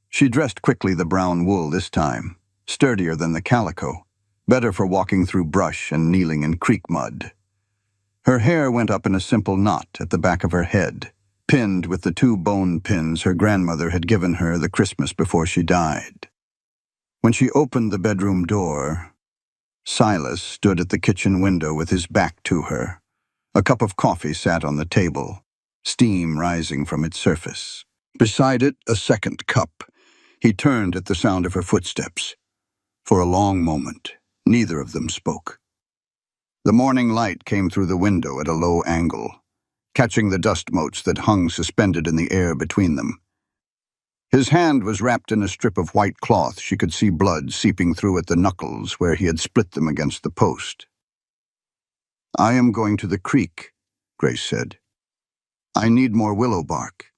She dressed quickly, the brown wool this time, sturdier than the calico, better for walking through brush and kneeling in creek mud. Her hair went up in a simple knot at the back of her head, pinned with the 2 bone pins her grandmother had given her the Christmas before she died. When she opened the bedroom door, Silas stood at the kitchen window with his back to her. A cup of coffee sat on the table, steam rising from its surface. Beside it, a second cup. He turned at the sound of her footsteps. For a long moment, neither of them spoke. The morning light came through the window at a low angle, catching the dust motes that hung suspended in the air between them. His hand was wrapped in a strip of white cloth. She could see blood seeping through at the knuckles where he had split them against the post. "I am going to the creek," Grace said. "I need more willow bark."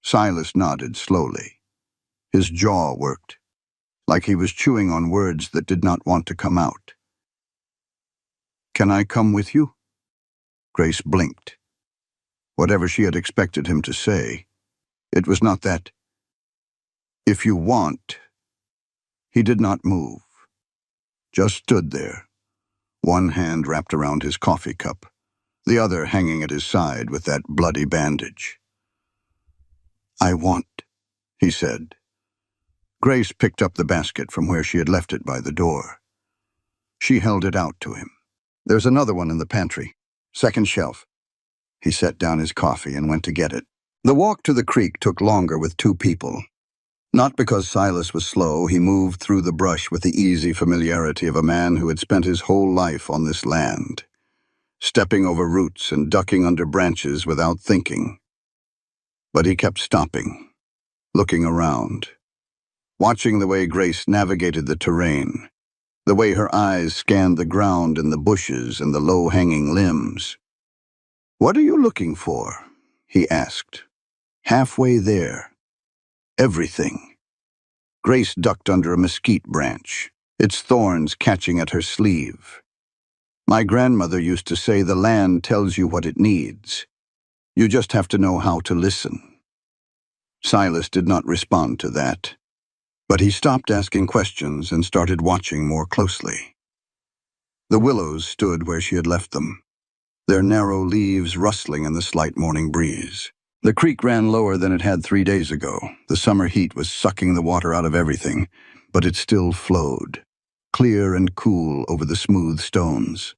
Silas nodded slowly. His jaw worked, like he was chewing on words that did not want to come out. "Can I come with you?" Grace blinked. Whatever she had expected him to say, it was not that. "If you want." He did not move, just stood there, one hand wrapped around his coffee cup, the other hanging at his side with that bloody bandage. "I want," he said. Grace picked up the basket from where she had left it by the door. She held it out to him. "There's another one in the pantry. Second shelf." He set down his coffee and went to get it. The walk to the creek took longer with 2 people. Not because Silas was slow, he moved through the brush with the easy familiarity of a man who had spent his whole life on this land, stepping over roots and ducking under branches without thinking. But he kept stopping, looking around, watching the way Grace navigated the terrain, the way her eyes scanned the ground and the bushes and the low-hanging limbs. "What are you looking for?" he asked. "Halfway there. Everything." Grace ducked under a mesquite branch, its thorns catching at her sleeve. "My grandmother used to say the land tells you what it needs. You just have to know how to listen." Silas did not respond to that, but he stopped asking questions and started watching more closely. The willows stood where she had left them, their narrow leaves rustling in the slight morning breeze. The creek ran lower than it had 3 days ago. The summer heat was sucking the water out of everything, but it still flowed, clear and cool over the smooth stones.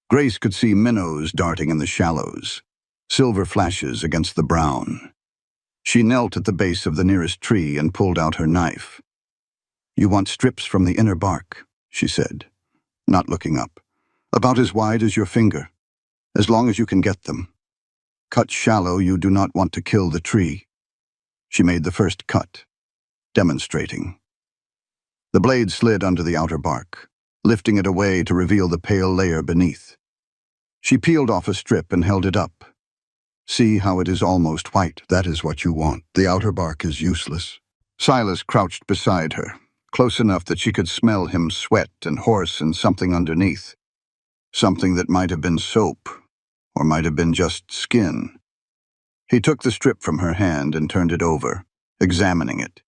Grace could see minnows darting in the shallows, silver flashes against the brown. She knelt at the base of the nearest tree and pulled out her knife. "You want strips from the inner bark," she said, not looking up. "About as wide as your finger, as long as you can get them. Cut shallow, you do not want to kill the tree." She made the first cut, demonstrating. The blade slid under the outer bark, lifting it away to reveal the pale layer beneath. She peeled off a strip and held it up. "See how it is almost white? That is what you want. The outer bark is useless." Silas crouched beside her, close enough that she could smell him sweat and horse and something underneath. Something that might have been soap, or might have been just skin. He took the strip from her hand and turned it over, examining it.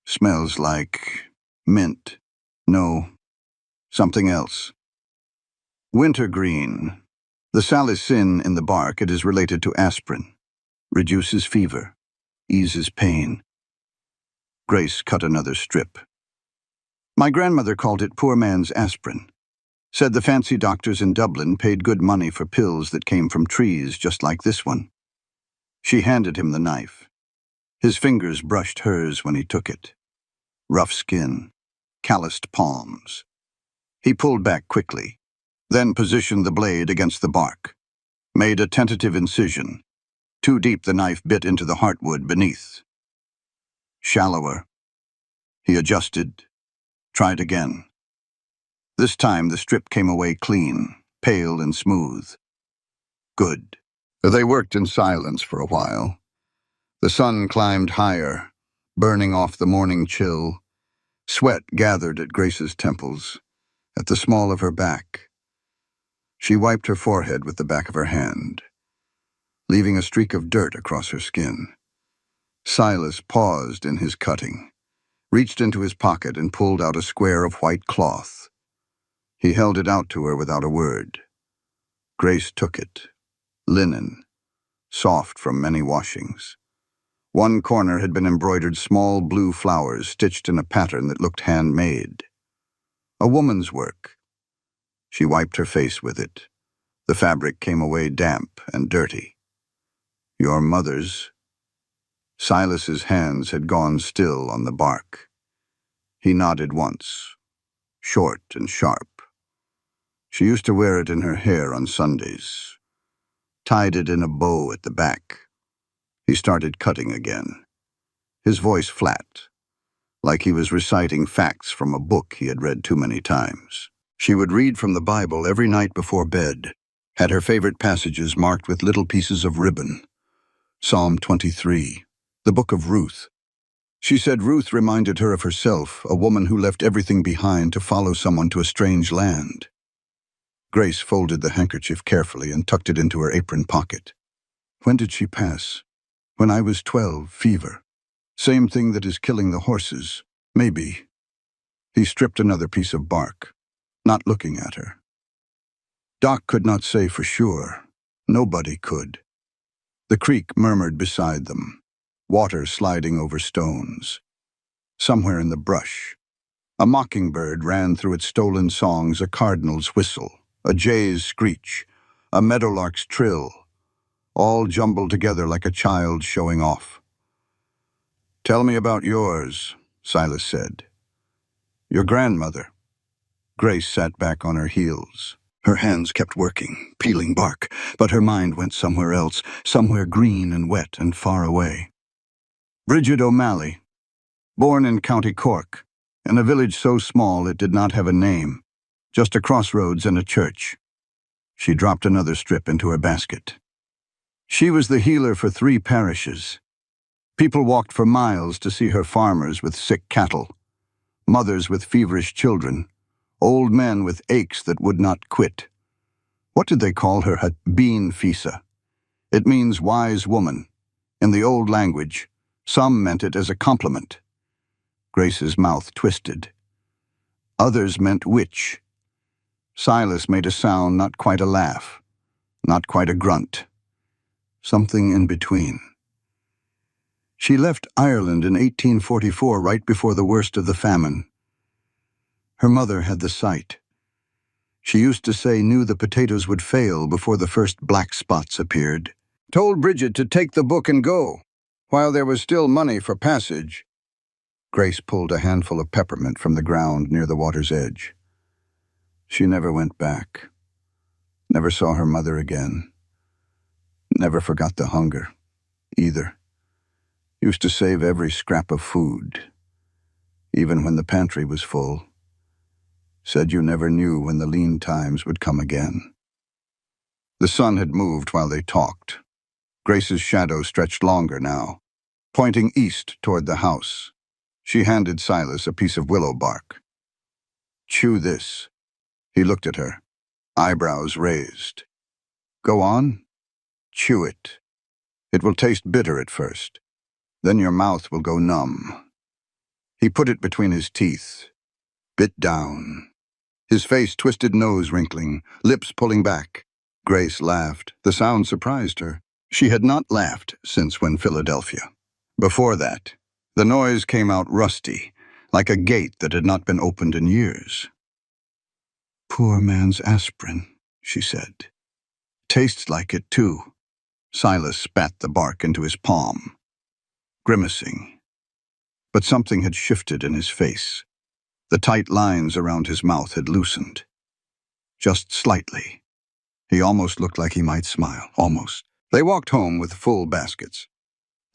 "Smells like mint. No, something else. Wintergreen. The salicin in the bark, it is related to aspirin. Reduces fever, eases pain." Grace cut another strip. "My grandmother called it poor man's aspirin. Said the fancy doctors in Dublin paid good money for pills that came from trees just like this one." She handed him the knife. His fingers brushed hers when he took it. Rough skin, calloused palms. He pulled back quickly, then positioned the blade against the bark, made a tentative incision. Too deep the knife bit into the heartwood beneath. Shallower. He adjusted, tried again. This time the strip came away clean, pale and smooth. Good. They worked in silence for a while. The sun climbed higher, burning off the morning chill. Sweat gathered at Grace's temples, at the small of her back. She wiped her forehead with the back of her hand, leaving a streak of dirt across her skin. Silas paused in his cutting, reached into his pocket and pulled out a square of white cloth. He held it out to her without a word. Grace took it. Linen, soft from many washings. One corner had been embroidered small blue flowers stitched in a pattern that looked handmade. A woman's work. She wiped her face with it. The fabric came away damp and dirty. Your mother's. Silas's hands had gone still on the bark. He nodded once, short and sharp. She used to wear it in her hair on Sundays, tied it in a bow at the back. He started cutting again, his voice flat, like he was reciting facts from a book he had read too many times. She would read from the Bible every night before bed, had her favorite passages marked with little pieces of ribbon. Psalm 23, the book of Ruth. She said Ruth reminded her of herself, a woman who left everything behind to follow someone to a strange land. Grace folded the handkerchief carefully and tucked it into her apron pocket. When did she pass? When I was 12, fever. Same thing that is killing the horses. Maybe. He stripped another piece of bark, not looking at her. Doc could not say for sure. Nobody could. The creek murmured beside them, water sliding over stones. Somewhere in the brush, a mockingbird ran through its stolen songs, a cardinal's whistle, a jay's screech, a meadowlark's trill, all jumbled together like a child showing off. Tell me about yours, Silas said. Your grandmother. Grace sat back on her heels. Her hands kept working, peeling bark, but her mind went somewhere else, somewhere green and wet and far away. Bridget O'Malley, born in County Cork, in a village so small it did not have a name, just a crossroads and a church. She dropped another strip into her basket. She was the healer for 3 parishes. People walked for miles to see her, farmers with sick cattle, mothers with feverish children, old men with aches that would not quit. What did they call her? Bean Fisa. It means wise woman. In the old language, some meant it as a compliment. Grace's mouth twisted. Others meant witch. Silas made a sound, not quite a laugh, not quite a grunt. Something in between. She left Ireland in 1844, right before the worst of the famine. Her mother had the sight. She used to say knew the potatoes would fail before the first black spots appeared. Told Bridget to take the book and go, while there was still money for passage. Grace pulled a handful of peppermint from the ground near the water's edge. She never went back. Never saw her mother again. Never forgot the hunger, either. Used to save every scrap of food, even when the pantry was full. Said you never knew when the lean times would come again. The sun had moved while they talked. Grace's shadow stretched longer now, pointing east toward the house. She handed Silas a piece of willow bark. Chew this. He looked at her, eyebrows raised. Go on. Chew it. It will taste bitter at first. Then your mouth will go numb. He put it between his teeth, bit down. His face twisted, nose wrinkling, lips pulling back. Grace laughed. The sound surprised her. She had not laughed since when Philadelphia. Before that, the noise came out rusty, like a gate that had not been opened in years. Poor man's aspirin, she said. Tastes like it, too. Silas spat the bark into his palm, grimacing. But something had shifted in his face. The tight lines around his mouth had loosened. Just slightly. He almost looked like he might smile, almost. They walked home with full baskets.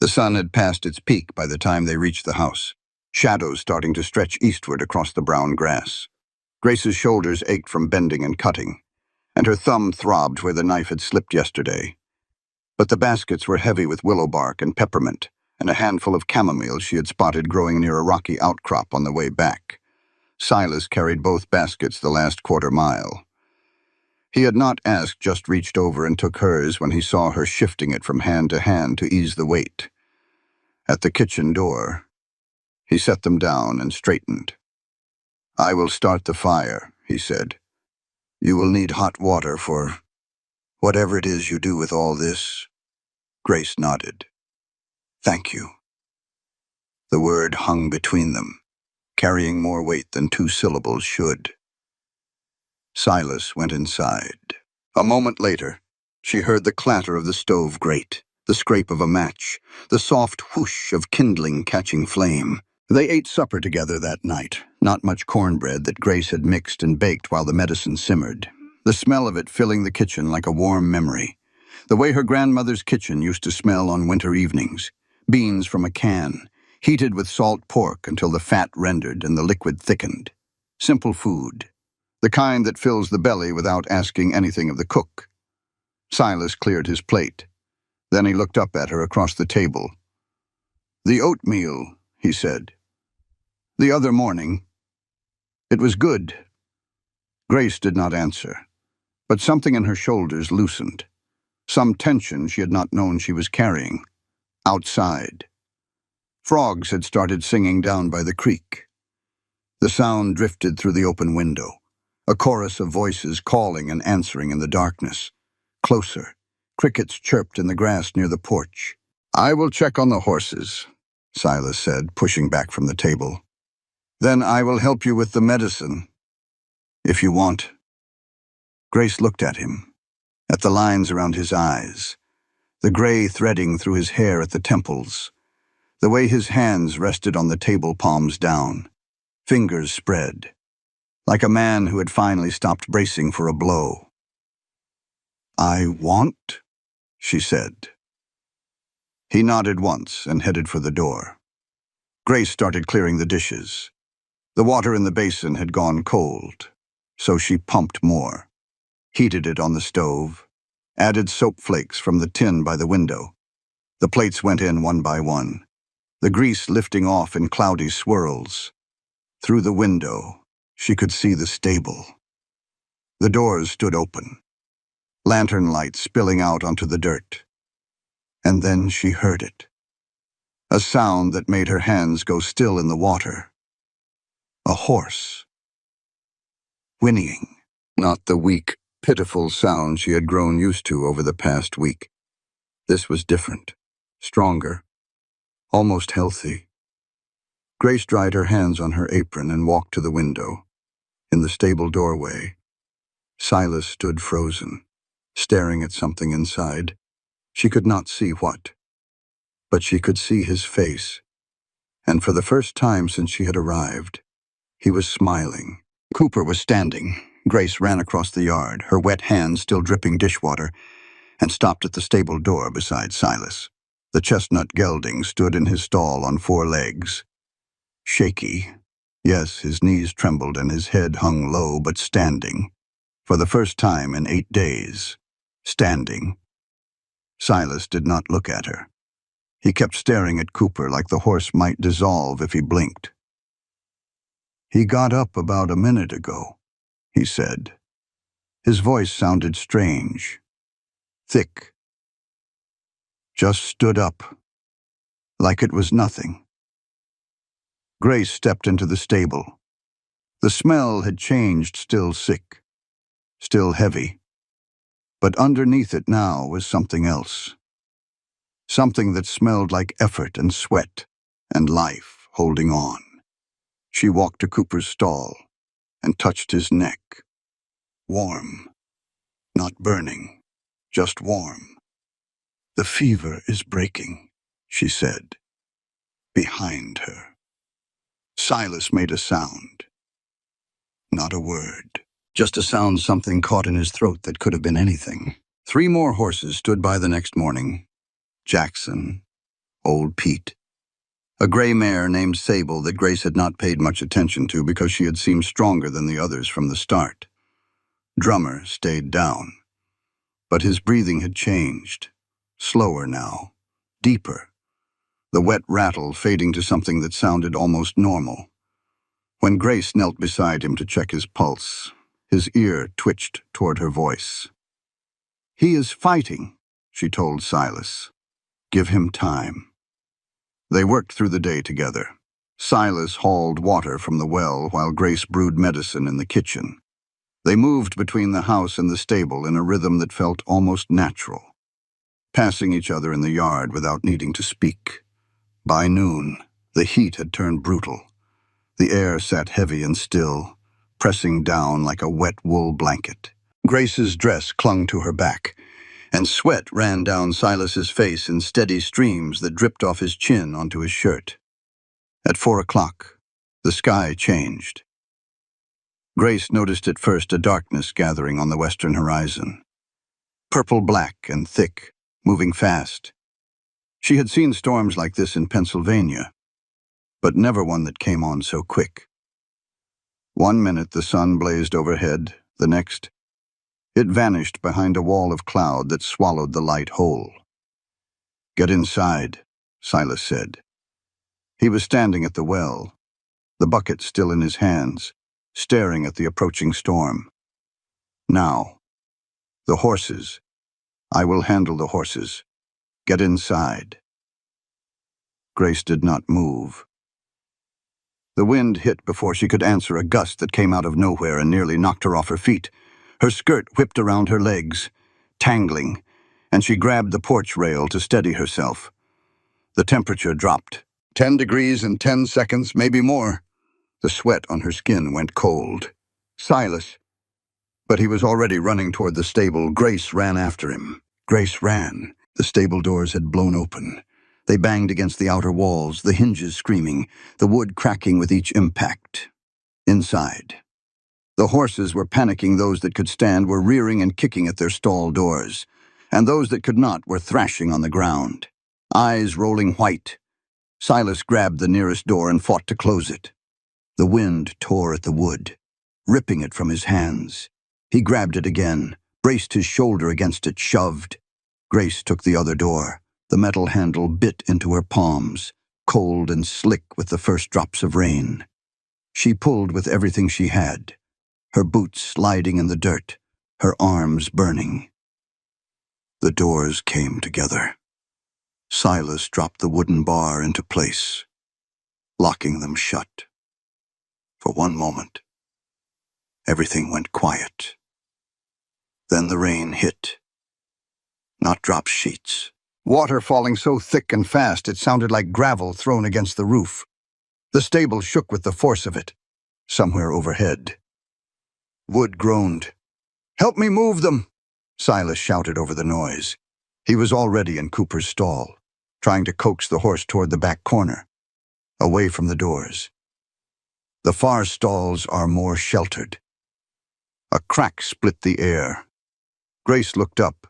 The sun had passed its peak by the time they reached the house, shadows starting to stretch eastward across the brown grass. Grace's shoulders ached from bending and cutting, and her thumb throbbed where the knife had slipped yesterday. But the baskets were heavy with willow bark and peppermint, and a handful of chamomile she had spotted growing near a rocky outcrop on the way back. Silas carried both baskets the last quarter-mile. He had not asked, just reached over and took hers when he saw her shifting it from hand to hand to ease the weight. At the kitchen door, he set them down and straightened. "I will start the fire," he said. "You will need hot water for whatever it is you do with all this." Grace nodded. "Thank you." The word hung between them, carrying more weight than two syllables should. Silas went inside. A moment later, she heard the clatter of the stove grate, the scrape of a match, the soft whoosh of kindling catching flame. They ate supper together that night, not much cornbread that Grace had mixed and baked while the medicine simmered, the smell of it filling the kitchen like a warm memory. The way her grandmother's kitchen used to smell on winter evenings. Beans from a can, heated with salt pork until the fat rendered and the liquid thickened. Simple food. The kind that fills the belly without asking anything of the cook. Silas cleared his plate. Then he looked up at her across the table. "The oatmeal," he said. "The other morning. It was good." Grace did not answer, but something in her shoulders loosened. Some tension she had not known she was carrying. Outside. Frogs had started singing down by the creek. The sound drifted through the open window. A chorus of voices calling and answering in the darkness. Closer. Crickets chirped in the grass near the porch. "I will check on the horses," Silas said, pushing back from the table. "Then I will help you with the medicine, if you want." Grace looked at him, at the lines around his eyes, the gray threading through his hair at the temples, the way his hands rested on the table palms down, fingers spread, like a man who had finally stopped bracing for a blow. "I want," she said. He nodded once and headed for the door. Grace started clearing the dishes. The water in the basin had gone cold, so she pumped more, heated it on the stove, added soap flakes from the tin by the window. The plates went in one by one, the grease lifting off in cloudy swirls. Through the window, she could see the stable. The doors stood open, lantern light spilling out onto the dirt. And then she heard it. A sound that made her hands go still in the water. A horse. Whinnying. Not the weak, pitiful sound she had grown used to over the past week. This was different. Stronger. Almost healthy. Grace dried her hands on her apron and walked to the window. In the stable doorway, Silas stood frozen, staring at something inside. She could not see what, but she could see his face, and for the first time since she had arrived, he was smiling. Cooper was standing. Grace ran across the yard, her wet hands still dripping dishwater, and stopped at the stable door beside Silas. The chestnut gelding stood in his stall on 4 legs. Shaky. Yes, his knees trembled and his head hung low, but standing. For the first time in 8 days. Standing. Silas did not look at her. He kept staring at Cooper like the horse might dissolve if he blinked. "He got up about a minute ago," he said. His voice sounded strange, thick. Just stood up, like it was nothing. Grace stepped into the stable. The smell had changed, still sick, still heavy. But underneath it now was something else. Something that smelled like effort and sweat and life holding on. She walked to Cooper's stall and touched his neck. Warm, not burning, just warm. "The fever is breaking," she said, behind her. Silas made a sound. Not a word. Just a sound something caught in his throat that could have been anything. 3 more horses stood by the next morning. Jackson, old Pete, a gray mare named Sable that Grace had not paid much attention to because she had seemed stronger than the others from the start. Drummer stayed down, but his breathing had changed. Slower now, deeper. the wet rattle fading to something that sounded almost normal. When Grace knelt beside him to check his pulse, his ear twitched toward her voice. "He is fighting," she told Silas. "Give him time." They worked through the day together. Silas hauled water from the well while Grace brewed medicine in the kitchen. They moved between the house and the stable in a rhythm that felt almost natural, passing each other in the yard without needing to speak. By noon, the heat had turned brutal. The air sat heavy and still, pressing down like a wet wool blanket. Grace's dress clung to her back, and sweat ran down Silas's face in steady streams that dripped off his chin onto his shirt. At 4 o'clock, the sky changed. Grace noticed at first a darkness gathering on the western horizon. Purple-black and thick, moving fast. She had seen storms like this in Pennsylvania, but never one that came on so quick. One minute the sun blazed overhead, the next, it vanished behind a wall of cloud that swallowed the light whole. "Get inside," Silas said. He was standing at the well, the bucket still in his hands, staring at the approaching storm. "Now, the horses. I will handle the horses. Get inside." Grace did not move. The wind hit before she could answer a gust that came out of nowhere and nearly knocked her off her feet. Her skirt whipped around her legs, tangling, and she grabbed the porch rail to steady herself. The temperature dropped. 10 degrees in 10 seconds, maybe more. The sweat on her skin went cold. "Silas." But he was already running toward the stable. Grace ran after him. Grace ran. The stable doors had blown open. They banged against the outer walls, the hinges screaming, the wood cracking with each impact. Inside, the horses were panicking. Those that could stand were rearing and kicking at their stall doors, and those that could not were thrashing on the ground, eyes rolling white. Silas grabbed the nearest door and fought to close it. The wind tore at the wood, ripping it from his hands. He grabbed it again, braced his shoulder against it, shoved. Grace took the other door. The metal handle bit into her palms, cold and slick with the first drops of rain. She pulled with everything she had, her boots sliding in the dirt, her arms burning. The doors came together. Silas dropped the wooden bar into place, locking them shut. For one moment, everything went quiet. Then the rain hit. Not drop sheets. Water falling so thick and fast it sounded like gravel thrown against the roof. The stable shook with the force of it. Somewhere overhead, Wood groaned. "Help me move them," Silas shouted over the noise. He was already in Cooper's stall, trying to coax the horse toward the back corner, away from the doors. The far stalls are more sheltered. A crack split the air. Grace looked up.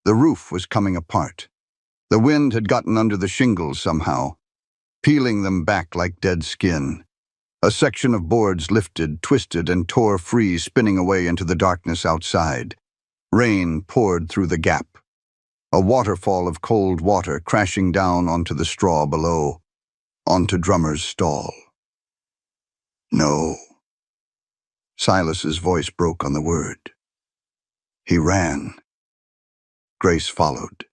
The roof was coming apart. The wind had gotten under the shingles somehow, peeling them back like dead skin. A section of boards lifted, twisted, and tore free, spinning away into the darkness outside. Rain poured through the gap, a waterfall of cold water crashing down onto the straw below, onto Drummer's stall. "No." Silas's voice broke on the word. He ran. Grace followed.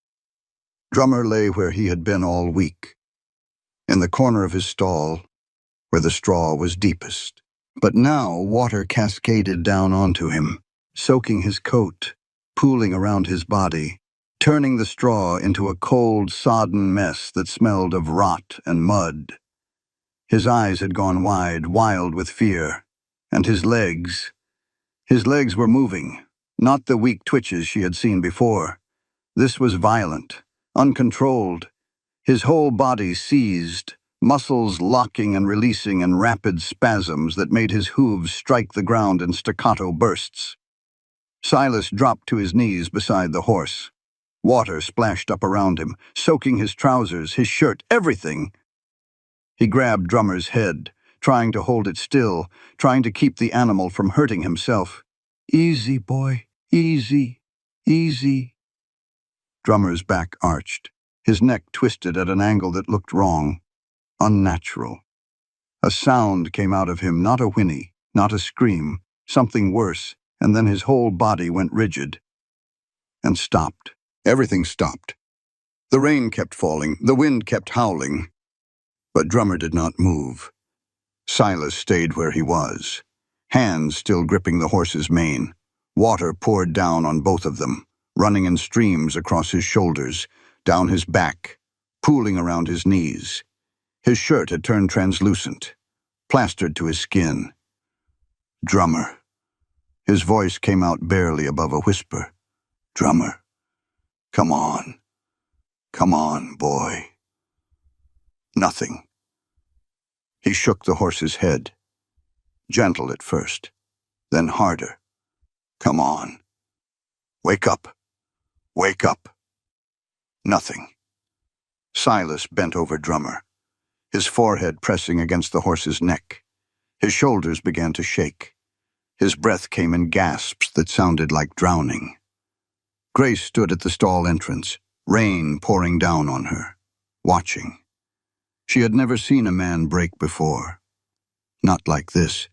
Drummer lay where he had been all week, in the corner of his stall, where the straw was deepest. But now water cascaded down onto him, soaking his coat, pooling around his body, turning the straw into a cold, sodden mess that smelled of rot and mud. His eyes had gone wide, wild with fear, and his legs were moving, not the weak twitches she had seen before. This was violent, uncontrolled. His whole body seized, muscles locking and releasing in rapid spasms that made his hooves strike the ground in staccato bursts. Silas dropped to his knees beside the horse. Water splashed up around him, soaking his trousers, his shirt, everything. He grabbed Drummer's head, trying to hold it still, trying to keep the animal from hurting himself. "Easy, boy, easy, easy." Drummer's back arched. His neck twisted at an angle that looked wrong, unnatural. A sound came out of him, not a whinny, not a scream, something worse, and then his whole body went rigid and stopped. Everything stopped. The rain kept falling, the wind kept howling, but Drummer did not move. Silas stayed where he was, hands still gripping the horse's mane. Water poured down on both of them, running in streams across his shoulders, down his back, pooling around his knees. His shirt had turned translucent, plastered to his skin. Drummer. His voice came out barely above a whisper. Drummer. Come on. Come on, boy. Nothing. He shook the horse's head. Gentle at first, then harder. Come on. Wake up. Wake up. Nothing. Silas bent over Drummer, his forehead pressing against the horse's neck. His shoulders began to shake. His breath came in gasps that sounded like drowning. Grace stood at the stall entrance, rain pouring down on her, watching. She had never seen a man break before. Not like this.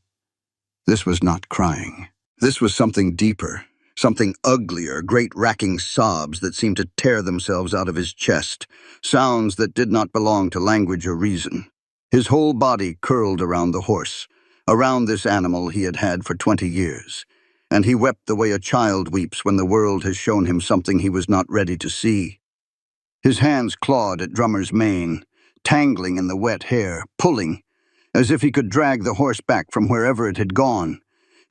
This was not crying. This was something deeper, something uglier, great racking sobs that seemed to tear themselves out of his chest, sounds that did not belong to language or reason. His whole body curled around the horse, around this animal he had had for 20 years, and he wept the way a child weeps when the world has shown him something he was not ready to see. His hands clawed at Drummer's mane, tangling in the wet hair, pulling, as if he could drag the horse back from wherever it had gone.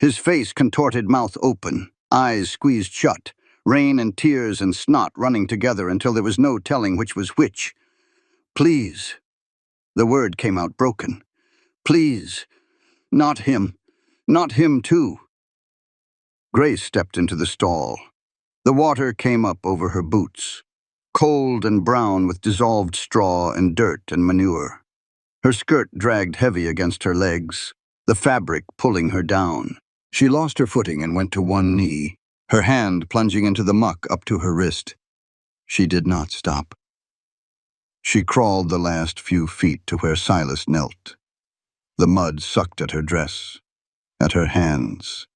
His face contorted, mouth open, eyes squeezed shut, rain and tears and snot running together until there was no telling which was which. Please. The word came out broken. Please. Not him. Not him, too. Grace stepped into the stall. The water came up over her boots, cold and brown with dissolved straw and dirt and manure. Her skirt dragged heavy against her legs, the fabric pulling her down. She lost her footing and went to one knee, her hand plunging into the muck up to her wrist. She did not stop. She crawled the last few feet to where Silas knelt. The mud sucked at her dress, at her hands.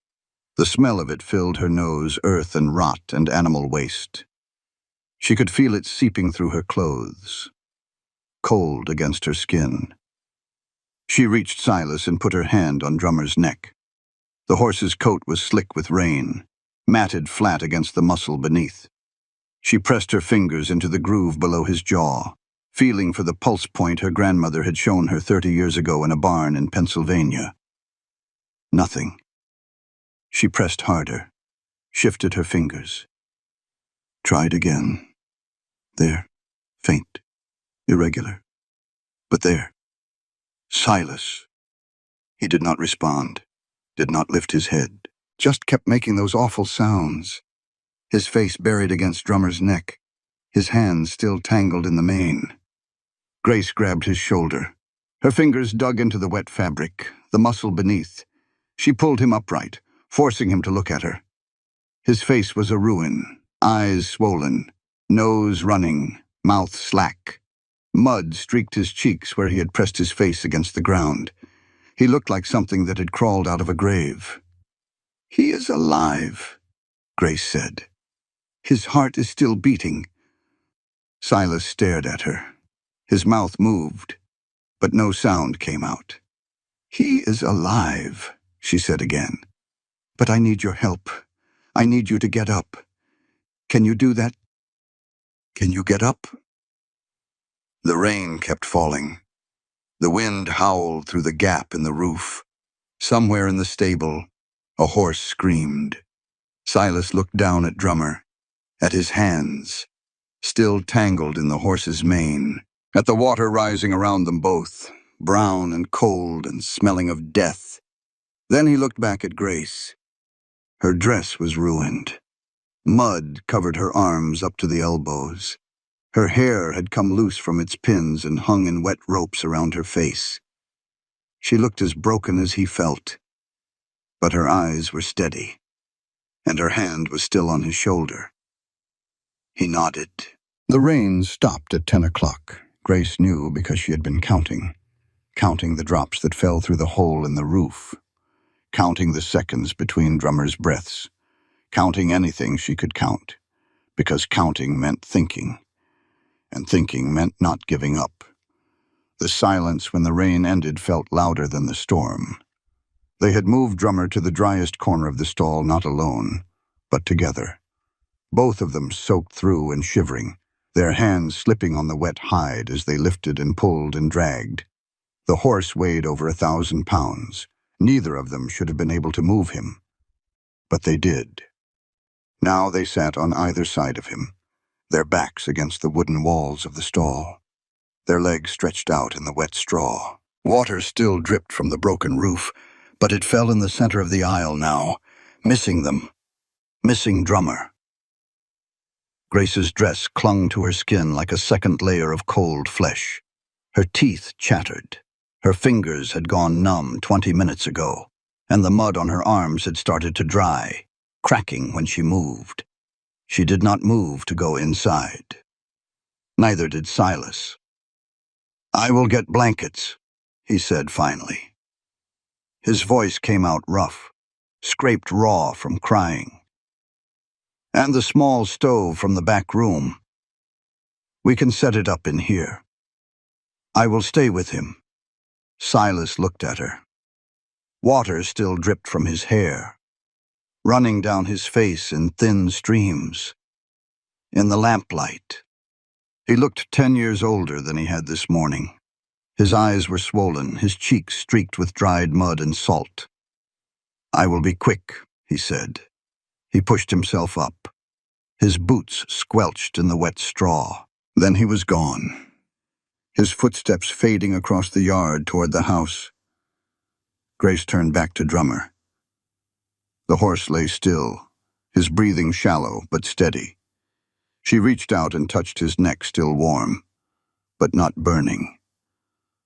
The smell of it filled her nose, earth and rot and animal waste. She could feel it seeping through her clothes, cold against her skin. She reached Silas and put her hand on Drummer's neck. The horse's coat was slick with rain, matted flat against the muscle beneath. She pressed her fingers into the groove below his jaw, feeling for the pulse point her grandmother had shown her 30 years ago in a barn in Pennsylvania. Nothing. She pressed harder, shifted her fingers. Tried again. There. Faint. Irregular. But there. Silas. He did not respond, did not lift his head, just kept making those awful sounds. His face buried against Drummer's neck, his hands still tangled in the mane. Grace grabbed his shoulder. Her fingers dug into the wet fabric, the muscle beneath. She pulled him upright, forcing him to look at her. His face was a ruin, eyes swollen, nose running, mouth slack. Mud streaked his cheeks where he had pressed his face against the ground. He looked like something that had crawled out of a grave. "He is alive," Grace said. "His heart is still beating." Silas stared at her. His mouth moved, but no sound came out. "He is alive," she said again. "But I need your help. I need you to get up. Can you do that? Can you get up?" The rain kept falling. The wind howled through the gap in the roof. Somewhere in the stable, a horse screamed. Silas looked down at Drummer, at his hands, still tangled in the horse's mane, at the water rising around them both, brown and cold and smelling of death. Then he looked back at Grace. Her dress was ruined. Mud covered her arms up to the elbows. Her hair had come loose from its pins and hung in wet ropes around her face. She looked as broken as he felt, but her eyes were steady, and her hand was still on his shoulder. He nodded. The rain stopped at 10 o'clock. Grace knew because she had been counting the drops that fell through the hole in the roof, counting the seconds between Drummer's breaths, counting anything she could count, because counting meant thinking, and thinking meant not giving up. The silence when the rain ended felt louder than the storm. They had moved Drummer to the driest corner of the stall, not alone, but together. Both of them soaked through and shivering, their hands slipping on the wet hide as they lifted and pulled and dragged. The horse weighed over 1,000 pounds. Neither of them should have been able to move him, but they did. Now they sat on either side of him, their backs against the wooden walls of the stall, their legs stretched out in the wet straw. Water still dripped from the broken roof, but it fell in the center of the aisle now, missing them, missing Drummer. Grace's dress clung to her skin like a second layer of cold flesh. Her teeth chattered. Her fingers had gone numb 20 minutes ago, and the mud on her arms had started to dry, cracking when she moved. She did not move to go inside. Neither did Silas. "I will get blankets," he said finally. His voice came out rough, scraped raw from crying. "And the small stove from the back room. We can set it up in here. I will stay with him." Silas looked at her. Water still dripped from his hair, running down his face in thin streams. In the lamplight, he looked 10 years older than he had this morning. His eyes were swollen, his cheeks streaked with dried mud and salt. "I will be quick," he said. He pushed himself up. His boots squelched in the wet straw. Then he was gone, his footsteps fading across the yard toward the house. Grace turned back to Drummer. The horse lay still, his breathing shallow but steady. She reached out and touched his neck, still warm, but not burning.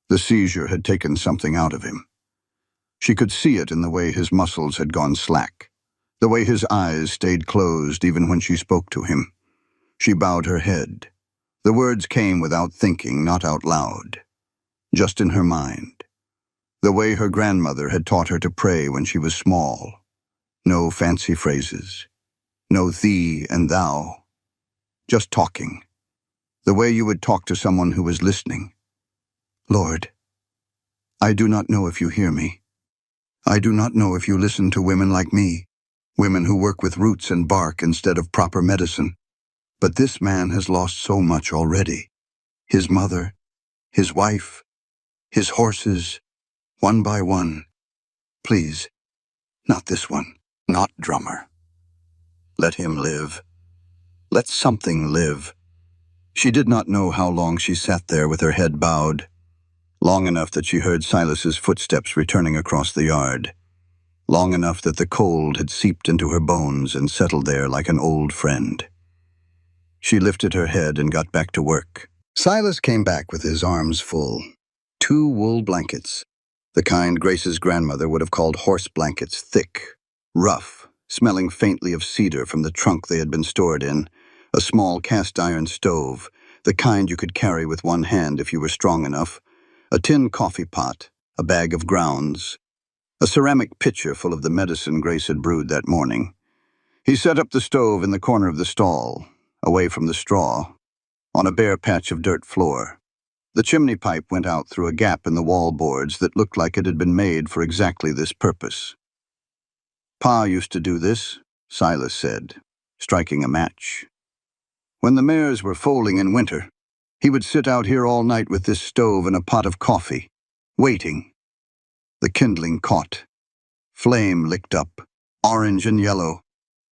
The seizure had taken something out of him. She could see it in the way his muscles had gone slack, the way his eyes stayed closed even when she spoke to him. She bowed her head. The words came without thinking, not out loud, just in her mind. The way her grandmother had taught her to pray when she was small. No fancy phrases, no thee and thou, just talking. The way you would talk to someone who was listening. "Lord, I do not know if you hear me. I do not know if you listen to women like me, women who work with roots and bark instead of proper medicine. But this man has lost so much already. His mother, his wife, his horses, one by one. Please, not this one, not Drummer. Let him live. Let something live." She did not know how long she sat there with her head bowed. Long enough that she heard Silas's footsteps returning across the yard. Long enough that the cold had seeped into her bones and settled there like an old friend. She lifted her head and got back to work. Silas came back with his arms full. 2 wool blankets, the kind Grace's grandmother would have called horse blankets, thick, rough, smelling faintly of cedar from the trunk they had been stored in, a small cast-iron stove, the kind you could carry with one hand if you were strong enough, a tin coffee pot, a bag of grounds, a ceramic pitcher full of the medicine Grace had brewed that morning. He set up the stove in the corner of the stall, away from the straw, on a bare patch of dirt floor. The chimney pipe went out through a gap in the wall boards that looked like it had been made for exactly this purpose. "Pa used to do this," Silas said, striking a match. "When the mares were foaling in winter, he would sit out here all night with this stove and a pot of coffee, waiting." The kindling caught. Flame licked up, orange and yellow,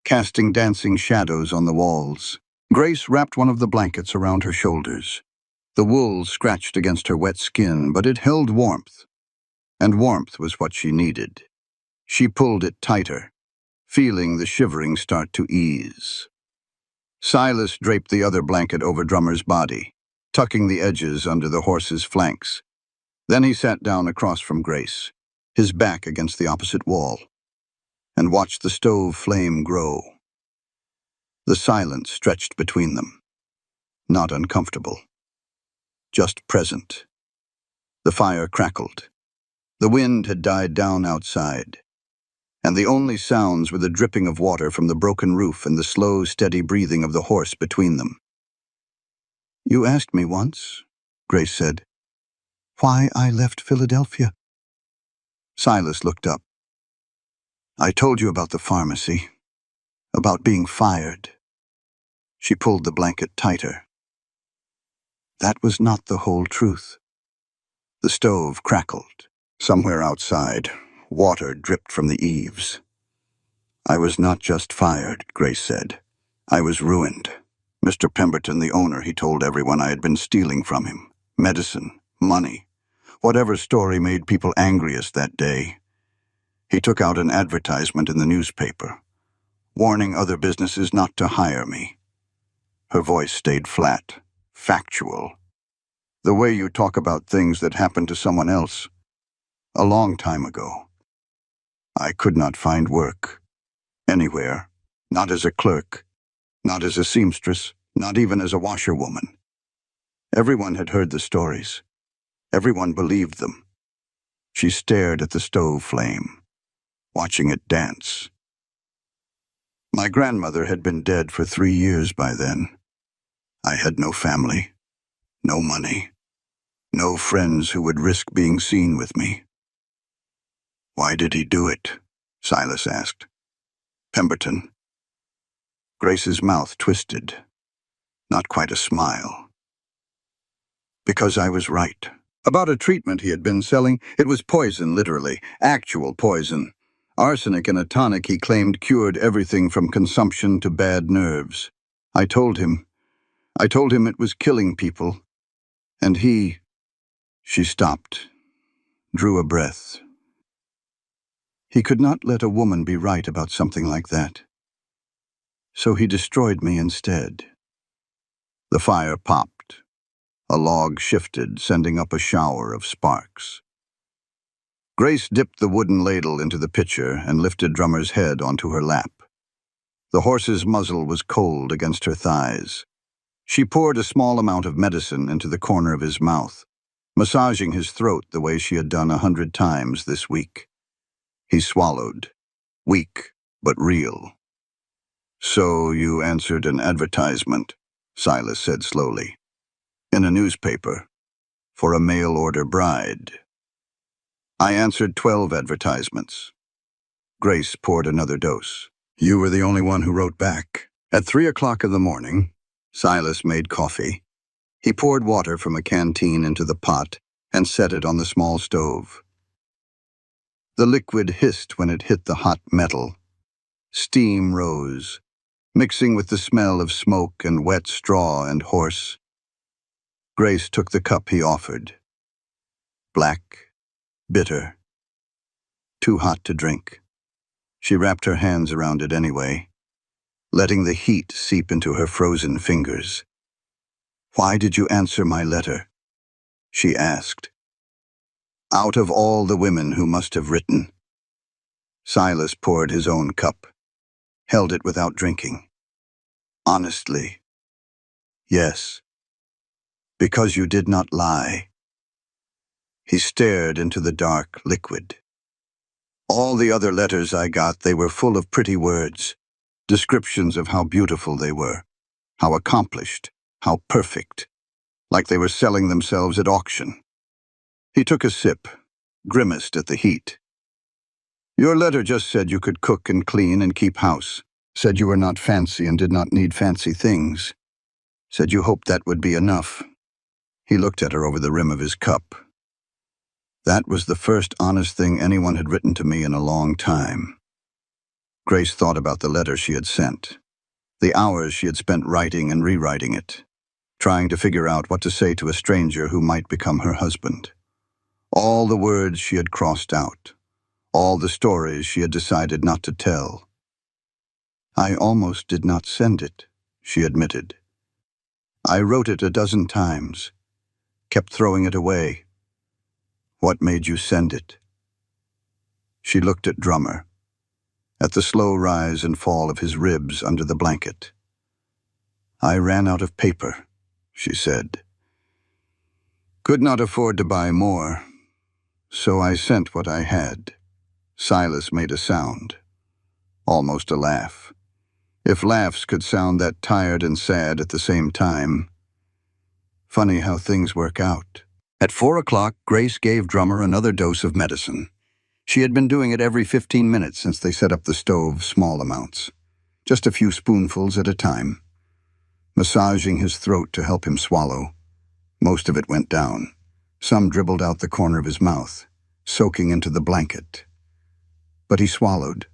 casting dancing shadows on the walls. Grace wrapped one of the blankets around her shoulders. The wool scratched against her wet skin, but it held warmth, and warmth was what she needed. She pulled it tighter, feeling the shivering start to ease. Silas draped the other blanket over Drummer's body, tucking the edges under the horse's flanks. Then he sat down across from Grace, his back against the opposite wall, and watched the stove flame grow. The silence stretched between them. not uncomfortable. Just present. The fire crackled. The wind had died down outside, and the only sounds were the dripping of water from the broken roof and the slow, steady breathing of the horse between them. "You asked me once," Grace said, "why I left Philadelphia." Silas looked up. "I told you about the pharmacy, about being fired." She pulled the blanket tighter. That was not the whole truth. The stove crackled. Somewhere outside, water dripped from the eaves. "I was not just fired," Grace said. "I was ruined. Mr. Pemberton, the owner, he told everyone I had been stealing from him. Medicine, money, whatever story made people angriest that day. He took out an advertisement in the newspaper, warning other businesses not to hire me." Her voice stayed flat, factual. "The way you talk about things that happened to someone else, a long time ago. I could not find work. Anywhere. Not as a clerk. Not as a seamstress. Not even as a washerwoman. Everyone had heard the stories. Everyone believed them." She stared at the stove flame, watching it dance. "My grandmother had been dead for 3 years by then. I had no family, no money, no friends who would risk being seen with me." "Why did he do it?" Silas asked. "Pemberton." Grace's mouth twisted. Not quite a smile. "Because I was right. About a treatment he had been selling. It was poison, literally. Actual poison. Arsenic in a tonic he claimed cured everything from consumption to bad nerves. I told him it was killing people. And he..." She stopped, drew a breath. "He could not let a woman be right about something like that. So he destroyed me instead." The fire popped. A log shifted, sending up a shower of sparks. Grace dipped the wooden ladle into the pitcher and lifted Drummer's head onto her lap. The horse's muzzle was cold against her thighs. She poured a small amount of medicine into the corner of his mouth, massaging his throat the way she had done 100 times this week. He swallowed, weak but real. "So you answered an advertisement," Silas said slowly. "In a newspaper, for a mail-order bride." "I answered 12 advertisements." Grace poured another dose. "You were the only one who wrote back." At 3 o'clock in the morning, Silas made coffee. He poured water from a canteen into the pot and set it on the small stove. The liquid hissed when it hit the hot metal. Steam rose, mixing with the smell of smoke and wet straw and horse. Grace took the cup he offered. Black, bitter, too hot to drink. She wrapped her hands around it anyway, letting the heat seep into her frozen fingers. "Why did you answer my letter?" she asked. "Out of all the women who must have written." Silas poured his own cup, held it without drinking. "Honestly, yes. Because you did not lie." He stared into the dark liquid. "All the other letters I got, they were full of pretty words, descriptions of how beautiful they were, how accomplished, how perfect, like they were selling themselves at auction." He took a sip, grimaced at the heat. "Your letter just said you could cook and clean and keep house, said you were not fancy and did not need fancy things, said you hoped that would be enough." He looked at her over the rim of his cup. "That was the first honest thing anyone had written to me in a long time." Grace thought about the letter she had sent, the hours she had spent writing and rewriting it, trying to figure out what to say to a stranger who might become her husband. All the words she had crossed out, all the stories she had decided not to tell. "I almost did not send it," she admitted. "I wrote it a dozen times, kept throwing it away." "What made you send it?" She looked at Drummer, at the slow rise and fall of his ribs under the blanket. "I ran out of paper," she said. Could not afford to buy more, so I sent what I had. Silas made a sound, almost a laugh. If laughs could sound that tired and sad at the same time. Funny how things work out. At 4 o'clock, Grace gave Drummer another dose of medicine. She had been doing it every 15 minutes since they set up the stove, small amounts. Just a few spoonfuls at a time. Massaging his throat to help him swallow. Most of it went down. Some dribbled out the corner of his mouth, soaking into the blanket. But he swallowed.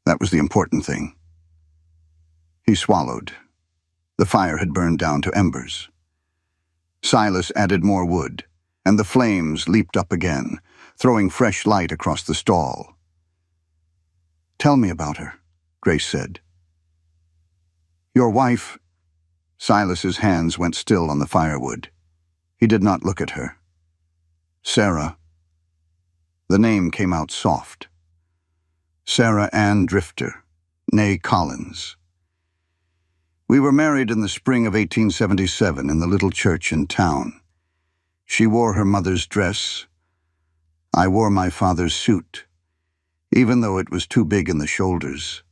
That was the important thing. He swallowed. The fire had burned down to embers. Silas added more wood, and the flames leaped up again, throwing fresh light across the stall. Tell me about her, Grace said. Your wife... Silas's hands went still on the firewood. He did not look at her. Sarah. The name came out soft. Sarah Ann Drifter, née Collins. We were married in the spring of 1877 in the little church in town. She wore her mother's dress. I wore my father's suit, even though it was too big in the shoulders.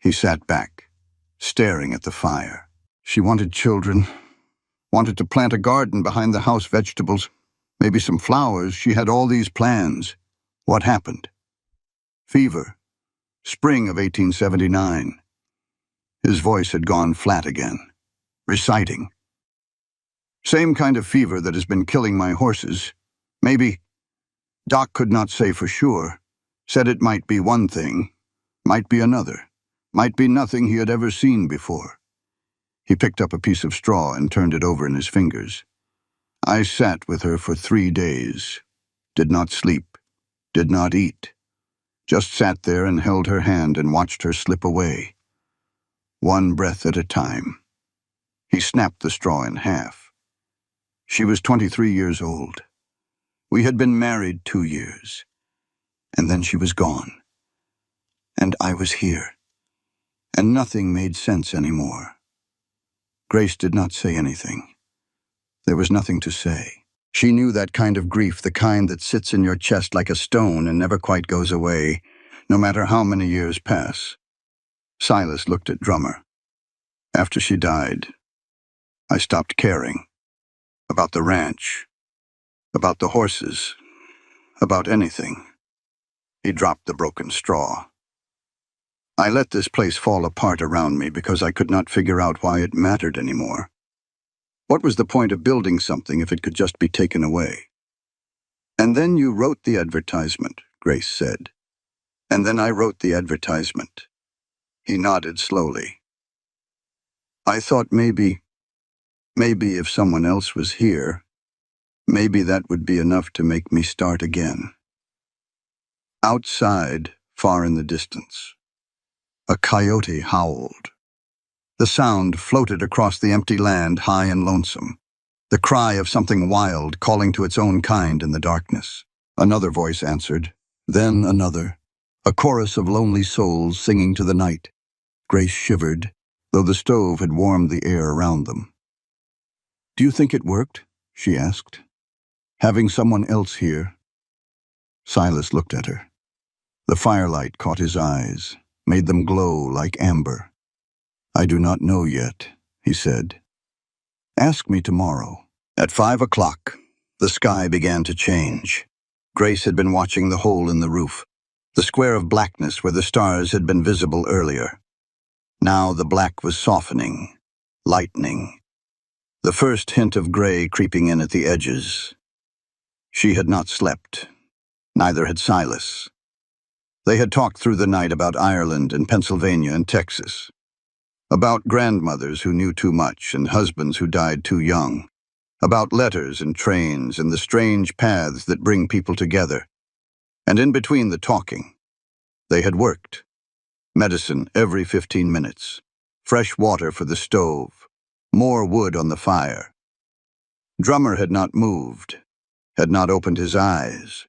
He sat back, staring at the fire. She wanted children, wanted to plant a garden behind the house, vegetables, maybe some flowers. She had all these plans. What happened? Fever. Spring of 1879. His voice had gone flat again, reciting. Same kind of fever that has been killing my horses. Maybe. Doc could not say for sure. Said it might be one thing, might be another, might be nothing he had ever seen before. He picked up a piece of straw and turned it over in his fingers. I sat with her for 3 days. Did not sleep, did not eat. Just sat there and held her hand and watched her slip away. One breath at a time. He snapped the straw in half. She was 23 years old. We had been married 2 years. And then she was gone. And I was here. And nothing made sense anymore. Grace did not say anything. There was nothing to say. She knew that kind of grief, the kind that sits in your chest like a stone and never quite goes away, no matter how many years pass. Silas looked at Drummer. After she died, I stopped caring. About the ranch. About the horses. About anything. He dropped the broken straw. I let this place fall apart around me because I could not figure out why it mattered anymore. What was the point of building something if it could just be taken away? And then you wrote the advertisement, Grace said. And then I wrote the advertisement. He nodded slowly. I thought maybe if someone else was here, maybe that would be enough to make me start again. Outside, far in the distance, a coyote howled. The sound floated across the empty land, high and lonesome. The cry of something wild calling to its own kind in the darkness. Another voice answered, then another. A chorus of lonely souls singing to the night. Grace shivered, though the stove had warmed the air around them. Do you think it worked? She asked. Having someone else here? Silas looked at her. The firelight caught his eyes, made them glow like amber. I do not know yet, he said. Ask me tomorrow. At 5 o'clock, the sky began to change. Grace had been watching the hole in the roof, the square of blackness where the stars had been visible earlier. Now the black was softening, lightening. The first hint of gray creeping in at the edges. She had not slept. Neither had Silas. They had talked through the night about Ireland and Pennsylvania and Texas. About grandmothers who knew too much and husbands who died too young. About letters and trains and the strange paths that bring people together. And in between the talking, they had worked. Medicine every 15 minutes. Fresh water for the stove. More wood on the fire. Drummer had not moved, had not opened his eyes,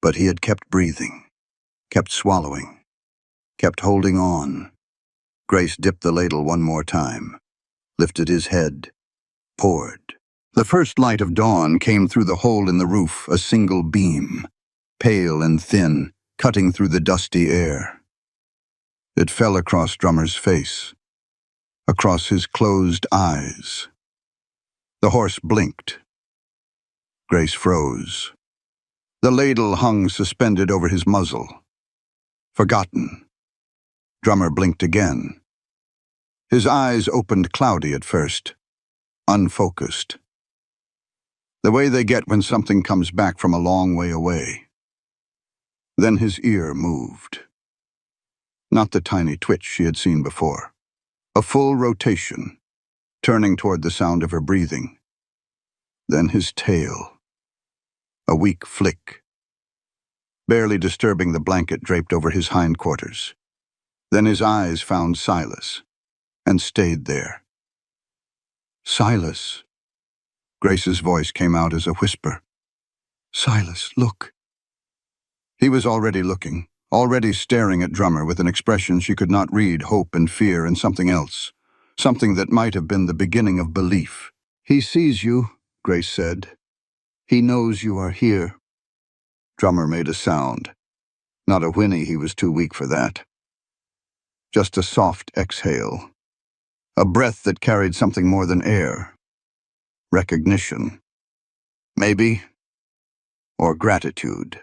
but he had kept breathing, kept swallowing, kept holding on. Grace dipped the ladle one more time, lifted his head, poured. The first light of dawn came through the hole in the roof, a single beam, pale and thin, cutting through the dusty air. It fell across Drummer's face, across his closed eyes. The horse blinked. Grace froze. The ladle hung suspended over his muzzle. Forgotten. Drummer blinked again. His eyes opened cloudy at first, unfocused. The way they get when something comes back from a long way away. Then his ear moved. Not the tiny twitch she had seen before. A full rotation, turning toward the sound of her breathing. Then his tail. A weak flick, barely disturbing the blanket draped over his hindquarters. Then his eyes found Silas, and stayed there. Silas. Grace's voice came out as a whisper. Silas, look. He was already looking, already staring at Drummer with an expression she could not read, hope and fear and something else, something that might have been the beginning of belief. He sees you, Grace said. He knows you are here. Drummer made a sound. Not a whinny, he was too weak for that. Just a soft exhale. A breath that carried something more than air. Recognition. Maybe. Or gratitude.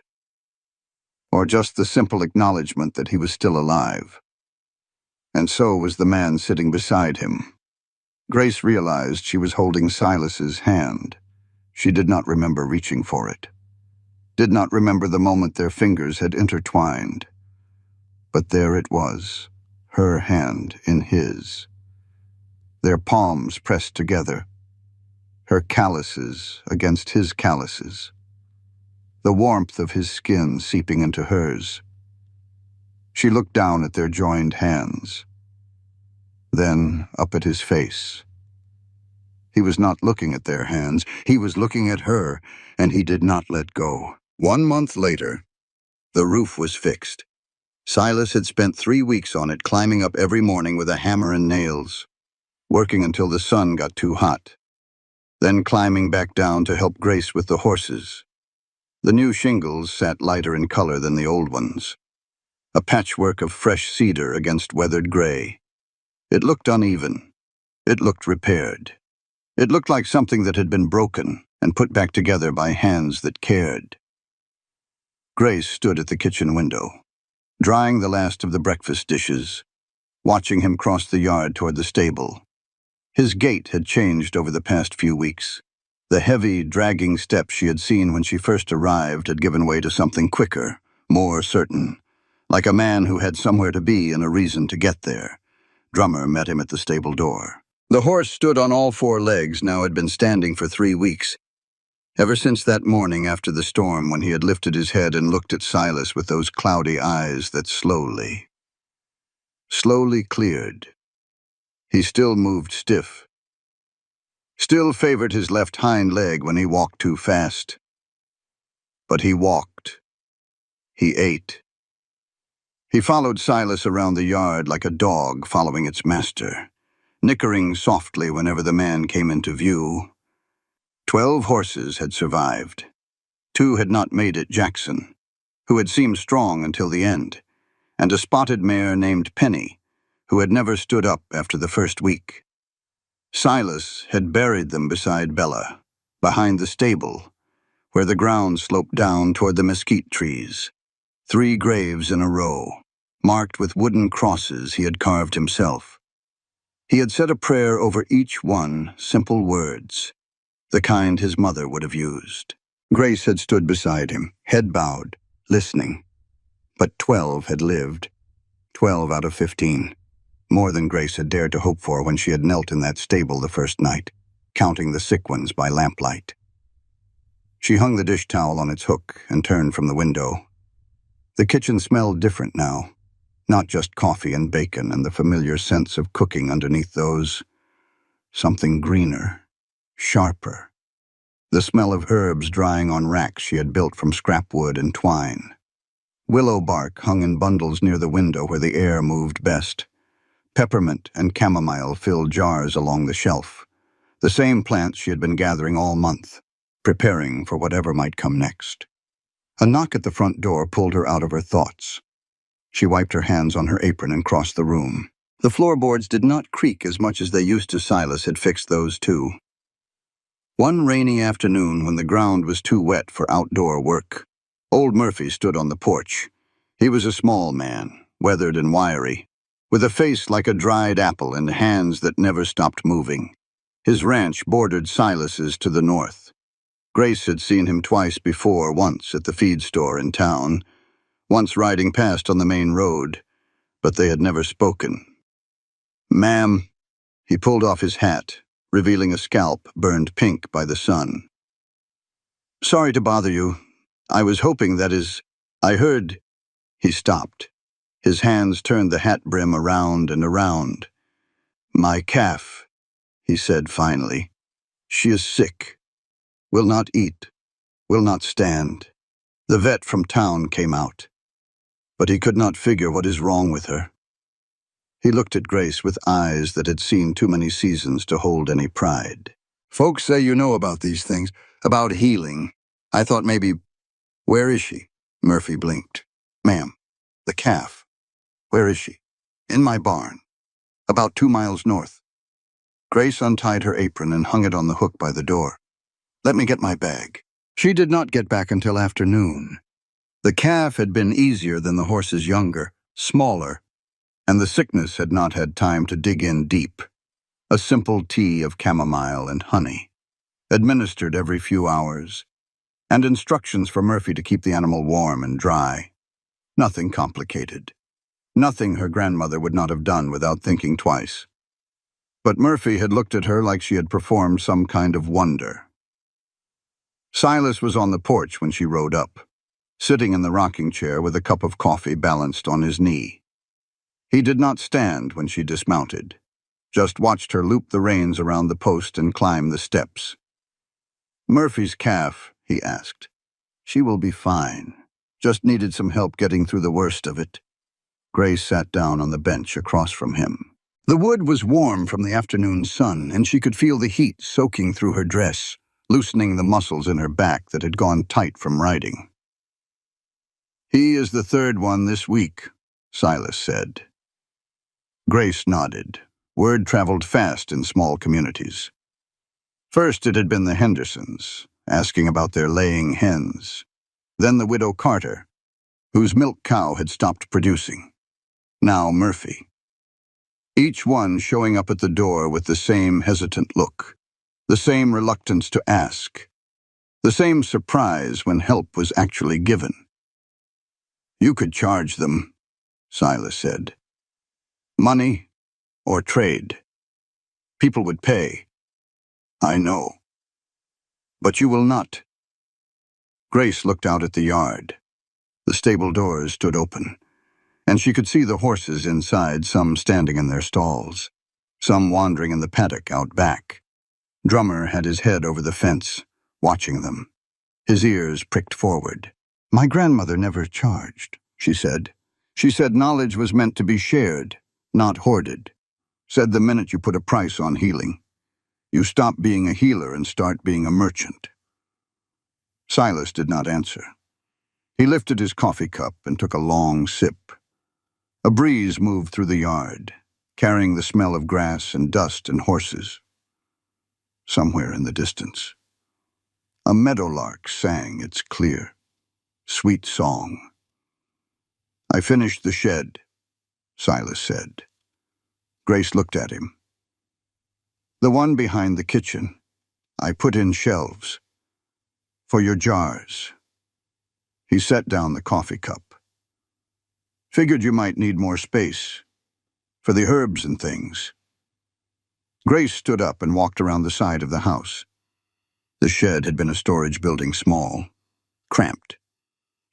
Or just the simple acknowledgement that he was still alive. And so was the man sitting beside him. Grace realized she was holding Silas's hand. She did not remember reaching for it. Did not remember the moment their fingers had intertwined. But there it was, her hand in his. Their palms pressed together, her calluses against his calluses, the warmth of his skin seeping into hers. She looked down at their joined hands, then up at his face. He was not looking at their hands, he was looking at her, and he did not let go. 1 month later, the roof was fixed. Silas had spent 3 weeks on it, climbing up every morning with a hammer and nails, working until the sun got too hot, then climbing back down to help Grace with the horses. The new shingles sat lighter in color than the old ones, a patchwork of fresh cedar against weathered gray. It looked uneven. It looked repaired. It looked like something that had been broken and put back together by hands that cared. Grace stood at the kitchen window, drying the last of the breakfast dishes, watching him cross the yard toward the stable. His gait had changed over the past few weeks. The heavy, dragging steps she had seen when she first arrived had given way to something quicker, more certain, like a man who had somewhere to be and a reason to get there. Drummer met him at the stable door. The horse stood on all 4 legs, now had been standing for 3 weeks. Ever since that morning after the storm when he had lifted his head and looked at Silas with those cloudy eyes that slowly cleared. He still moved stiff. Still favored his left hind leg when he walked too fast. But he walked. He ate. He followed Silas around the yard like a dog following its master, nickering softly whenever the man came into view. 12 horses had survived. 2 had not made it Jackson, who had seemed strong until the end, and a spotted mare named Penny, who had never stood up after the first week. Silas had buried them beside Bella, behind the stable, where the ground sloped down toward the mesquite trees. 3 graves in a row, marked with wooden crosses he had carved himself. He had said a prayer over each one, simple words, the kind his mother would have used. Grace had stood beside him, head bowed, listening. But 12 had lived, 12 out of 15. More than Grace had dared to hope for when she had knelt in that stable the first night, counting the sick ones by lamplight. She hung the dish towel on its hook and turned from the window. The kitchen smelled different now, not just coffee and bacon and the familiar sense of cooking underneath those. Something greener, sharper. The smell of herbs drying on racks she had built from scrap wood and twine. Willow bark hung in bundles near the window where the air moved best. Peppermint and chamomile filled jars along the shelf. The same plants she had been gathering all month, preparing for whatever might come next. A knock at the front door pulled her out of her thoughts. She wiped her hands on her apron and crossed the room. The floorboards did not creak as much as they used to. Silas had fixed those too. One rainy afternoon, when the ground was too wet for outdoor work, old Murphy stood on the porch. He was a small man, weathered and wiry, with a face like a dried apple and hands that never stopped moving. His ranch bordered Silas's to the north. Grace had seen him twice before, once at the feed store in town, once riding past on the main road, but they had never spoken. "Ma'am," he pulled off his hat, revealing a scalp burned pink by the sun. "Sorry to bother you. I was hoping, I heard—" He stopped. His hands turned the hat brim around and around. "My calf," he said finally. "She is sick. Will not eat. Will not stand. The vet from town came out. But he could not figure what is wrong with her." He looked at Grace with eyes that had seen too many seasons to hold any pride. "Folks say you know about these things, about healing. I thought maybe—" "Where is she?" Murphy blinked. "Ma'am, the calf. Where is she?" "In my barn. About 2 miles north." Grace untied her apron and hung it on the hook by the door. "Let me get my bag." She did not get back until afternoon. The calf had been easier than the horse's younger, smaller, and the sickness had not had time to dig in deep. A simple tea of chamomile and honey, administered every few hours, and instructions for Murphy to keep the animal warm and dry. Nothing complicated. Nothing her grandmother would not have done without thinking twice. But Murphy had looked at her like she had performed some kind of wonder. Silas was on the porch when she rode up, sitting in the rocking chair with a cup of coffee balanced on his knee. He did not stand when she dismounted, just watched her loop the reins around the post and climb the steps. "Murphy's calf," he asked. "She will be fine. Just needed some help getting through the worst of it." Grace sat down on the bench across from him. The wood was warm from the afternoon sun, and she could feel the heat soaking through her dress, loosening the muscles in her back that had gone tight from riding. "He is the third one this week," Silas said. Grace nodded. Word traveled fast in small communities. First it had been the Hendersons, asking about their laying hens. Then the widow Carter, whose milk cow had stopped producing. Now Murphy. Each one showing up at the door with the same hesitant look, the same reluctance to ask, the same surprise when help was actually given. "You could charge them," Silas said. "Money or trade. People would pay. I know. But you will not." Grace looked out at the yard. The stable doors stood open, and she could see the horses inside, some standing in their stalls, some wandering in the paddock out back. Drummer had his head over the fence, watching them, his ears pricked forward. "My grandmother never charged," she said. "She said knowledge was meant to be shared, not hoarded. Said the minute you put a price on healing, you stop being a healer and start being a merchant." Silas did not answer. He lifted his coffee cup and took a long sip. A breeze moved through the yard, carrying the smell of grass and dust and horses. Somewhere in the distance, a meadowlark sang its clear, sweet song. "I finished the shed," Silas said. Grace looked at him. "The one behind the kitchen. I put in shelves. For your jars." He set down the coffee cup. "Figured you might need more space. For the herbs and things." Grace stood up and walked around the side of the house. The shed had been a storage building, small, cramped,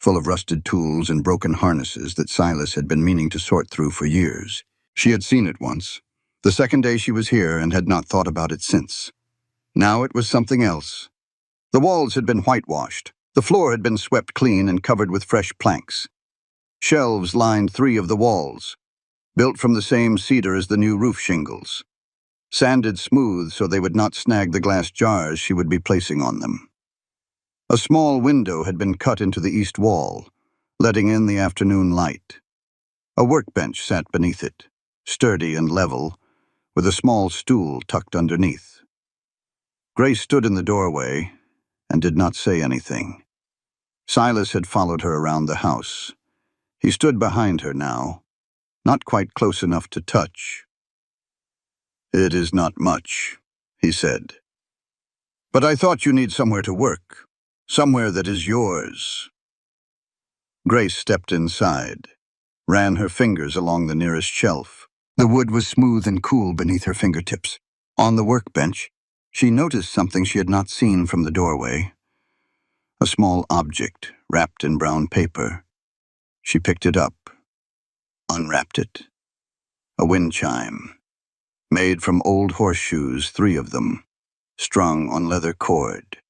full of rusted tools and broken harnesses that Silas had been meaning to sort through for years. She had seen it once, the second day she was here, and had not thought about it since. Now it was something else. The walls had been whitewashed. The floor had been swept clean and covered with fresh planks. Shelves lined 3 of the walls, built from the same cedar as the new roof shingles. sanded smooth so they would not snag the glass jars she would be placing on them. A small window had been cut into the east wall, letting in the afternoon light. A workbench sat beneath it, sturdy and level, with a small stool tucked underneath. Grace stood in the doorway and did not say anything. Silas had followed her around the house. He stood behind her now, not quite close enough to touch. "It is not much," he said. "But I thought you need somewhere to work, somewhere that is yours." Grace stepped inside, ran her fingers along the nearest shelf. The wood was smooth and cool beneath her fingertips. On the workbench, she noticed something she had not seen from the doorway. A small object wrapped in brown paper. She picked it up, unwrapped it. A wind chime, made from old horseshoes, 3 of them, strung on leather cord,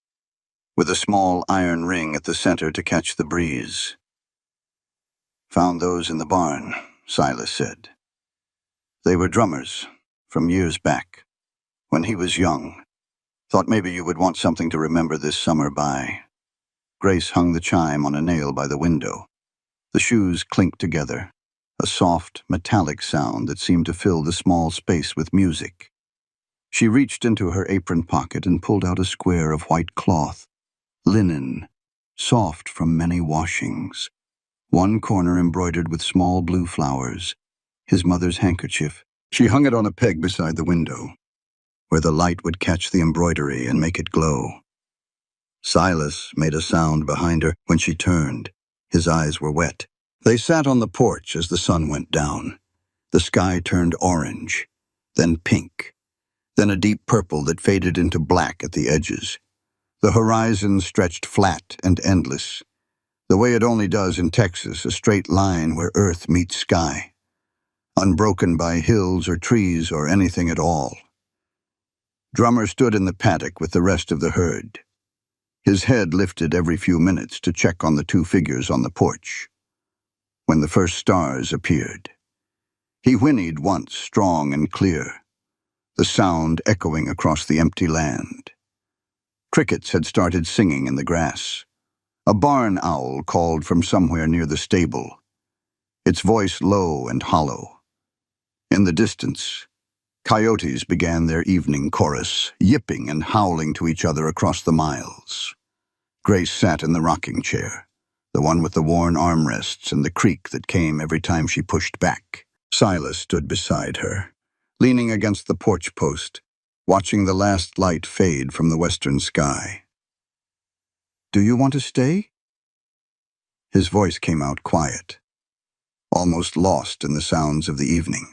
with a small iron ring at the center to catch the breeze. "Found those in the barn," Silas said. "They were drummers, from years back, when he was young. Thought maybe you would want something to remember this summer by." Grace hung the chime on a nail by the window. The shoes clinked together, a soft, metallic sound that seemed to fill the small space with music. She reached into her apron pocket and pulled out a square of white cloth, linen, soft from many washings. One corner embroidered with small blue flowers, his mother's handkerchief. She hung it on a peg beside the window, where the light would catch the embroidery and make it glow. Silas made a sound behind her when she turned. His eyes were wet. They sat on the porch as the sun went down. The sky turned orange, then pink, then a deep purple that faded into black at the edges. The horizon stretched flat and endless, the way it only does in Texas, a straight line where earth meets sky, unbroken by hills or trees or anything at all. Drummer stood in the paddock with the rest of the herd. His head lifted every few minutes to check on the 2 figures on the porch. When the first stars appeared, he whinnied once, strong and clear, the sound echoing across the empty land. Crickets had started singing in the grass. A barn owl called from somewhere near the stable, its voice low and hollow. In the distance, coyotes began their evening chorus, yipping and howling to each other across the miles. Grace sat in the rocking chair, the one with the worn armrests and the creak that came every time she pushed back. Silas stood beside her, leaning against the porch post, watching the last light fade from the western sky. "Do you want to stay?" His voice came out quiet, almost lost in the sounds of the evening.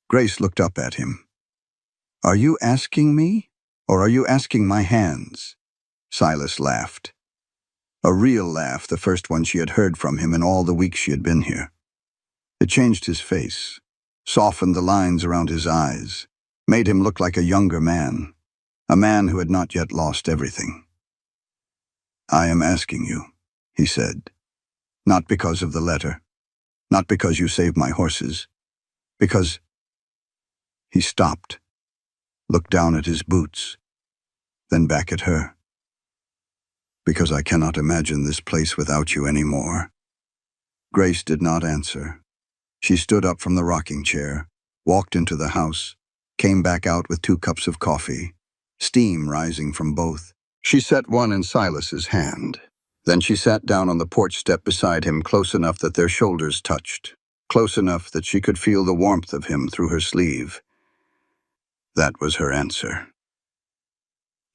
Grace looked up at him. "Are you asking me, or are you asking my hands?" Silas laughed. A real laugh, the first one she had heard from him in all the weeks she had been here. It changed his face, softened the lines around his eyes, made him look like a younger man, a man who had not yet lost everything. "I am asking you," he said, "not because of the letter, not because you saved my horses, because—" He stopped, looked down at his boots, then back at her. "Because I cannot imagine this place without you anymore." Grace did not answer. She stood up from the rocking chair, walked into the house, came back out with 2 cups of coffee, steam rising from both. She set one in Silas's hand. Then she sat down on the porch step beside him, close enough that their shoulders touched, close enough that she could feel the warmth of him through her sleeve. That was her answer.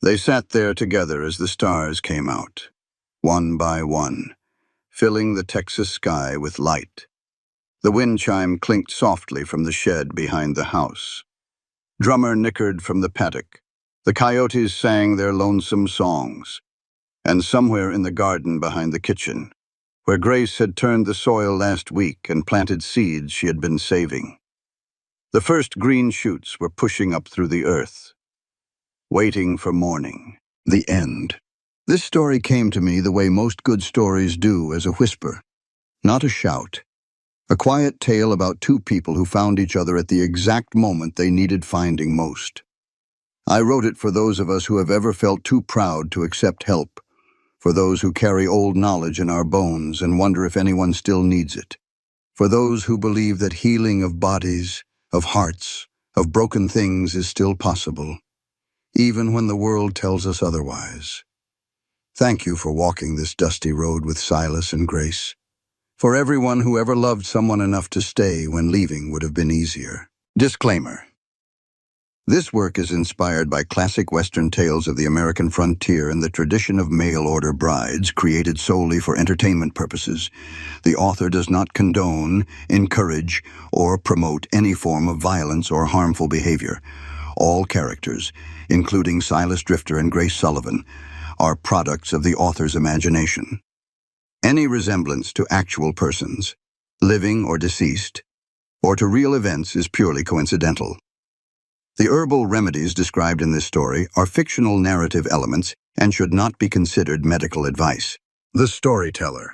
They sat there together as the stars came out, one by one, filling the Texas sky with light. The wind chime clinked softly from the shed behind the house. Drummer nickered from the paddock. The coyotes sang their lonesome songs. And somewhere in the garden behind the kitchen, where Grace had turned the soil last week and planted seeds she had been saving, the first green shoots were pushing up through the earth, waiting for morning. The end. This story came to me the way most good stories do, as a whisper, not a shout, A quiet tale about two people who found each other at the exact moment they needed finding most. I wrote it for those of us who have ever felt too proud to accept help, for those who carry old knowledge in our bones and wonder if anyone still needs it, for those who believe that healing of bodies, of hearts, of broken things is still possible, even when the world tells us otherwise. Thank you for walking this dusty road with Silas and Grace. For everyone who ever loved someone enough to stay when leaving would have been easier. Disclaimer. This work is inspired by classic Western tales of the American frontier and the tradition of mail-order brides created solely for entertainment purposes. The author does not condone, encourage, or promote any form of violence or harmful behavior. All characters, including Silas Drifter and Grace Sullivan, are products of the author's imagination. Any resemblance to actual persons, living or deceased, or to real events is purely coincidental. The herbal remedies described in this story are fictional narrative elements and should not be considered medical advice. The Storyteller.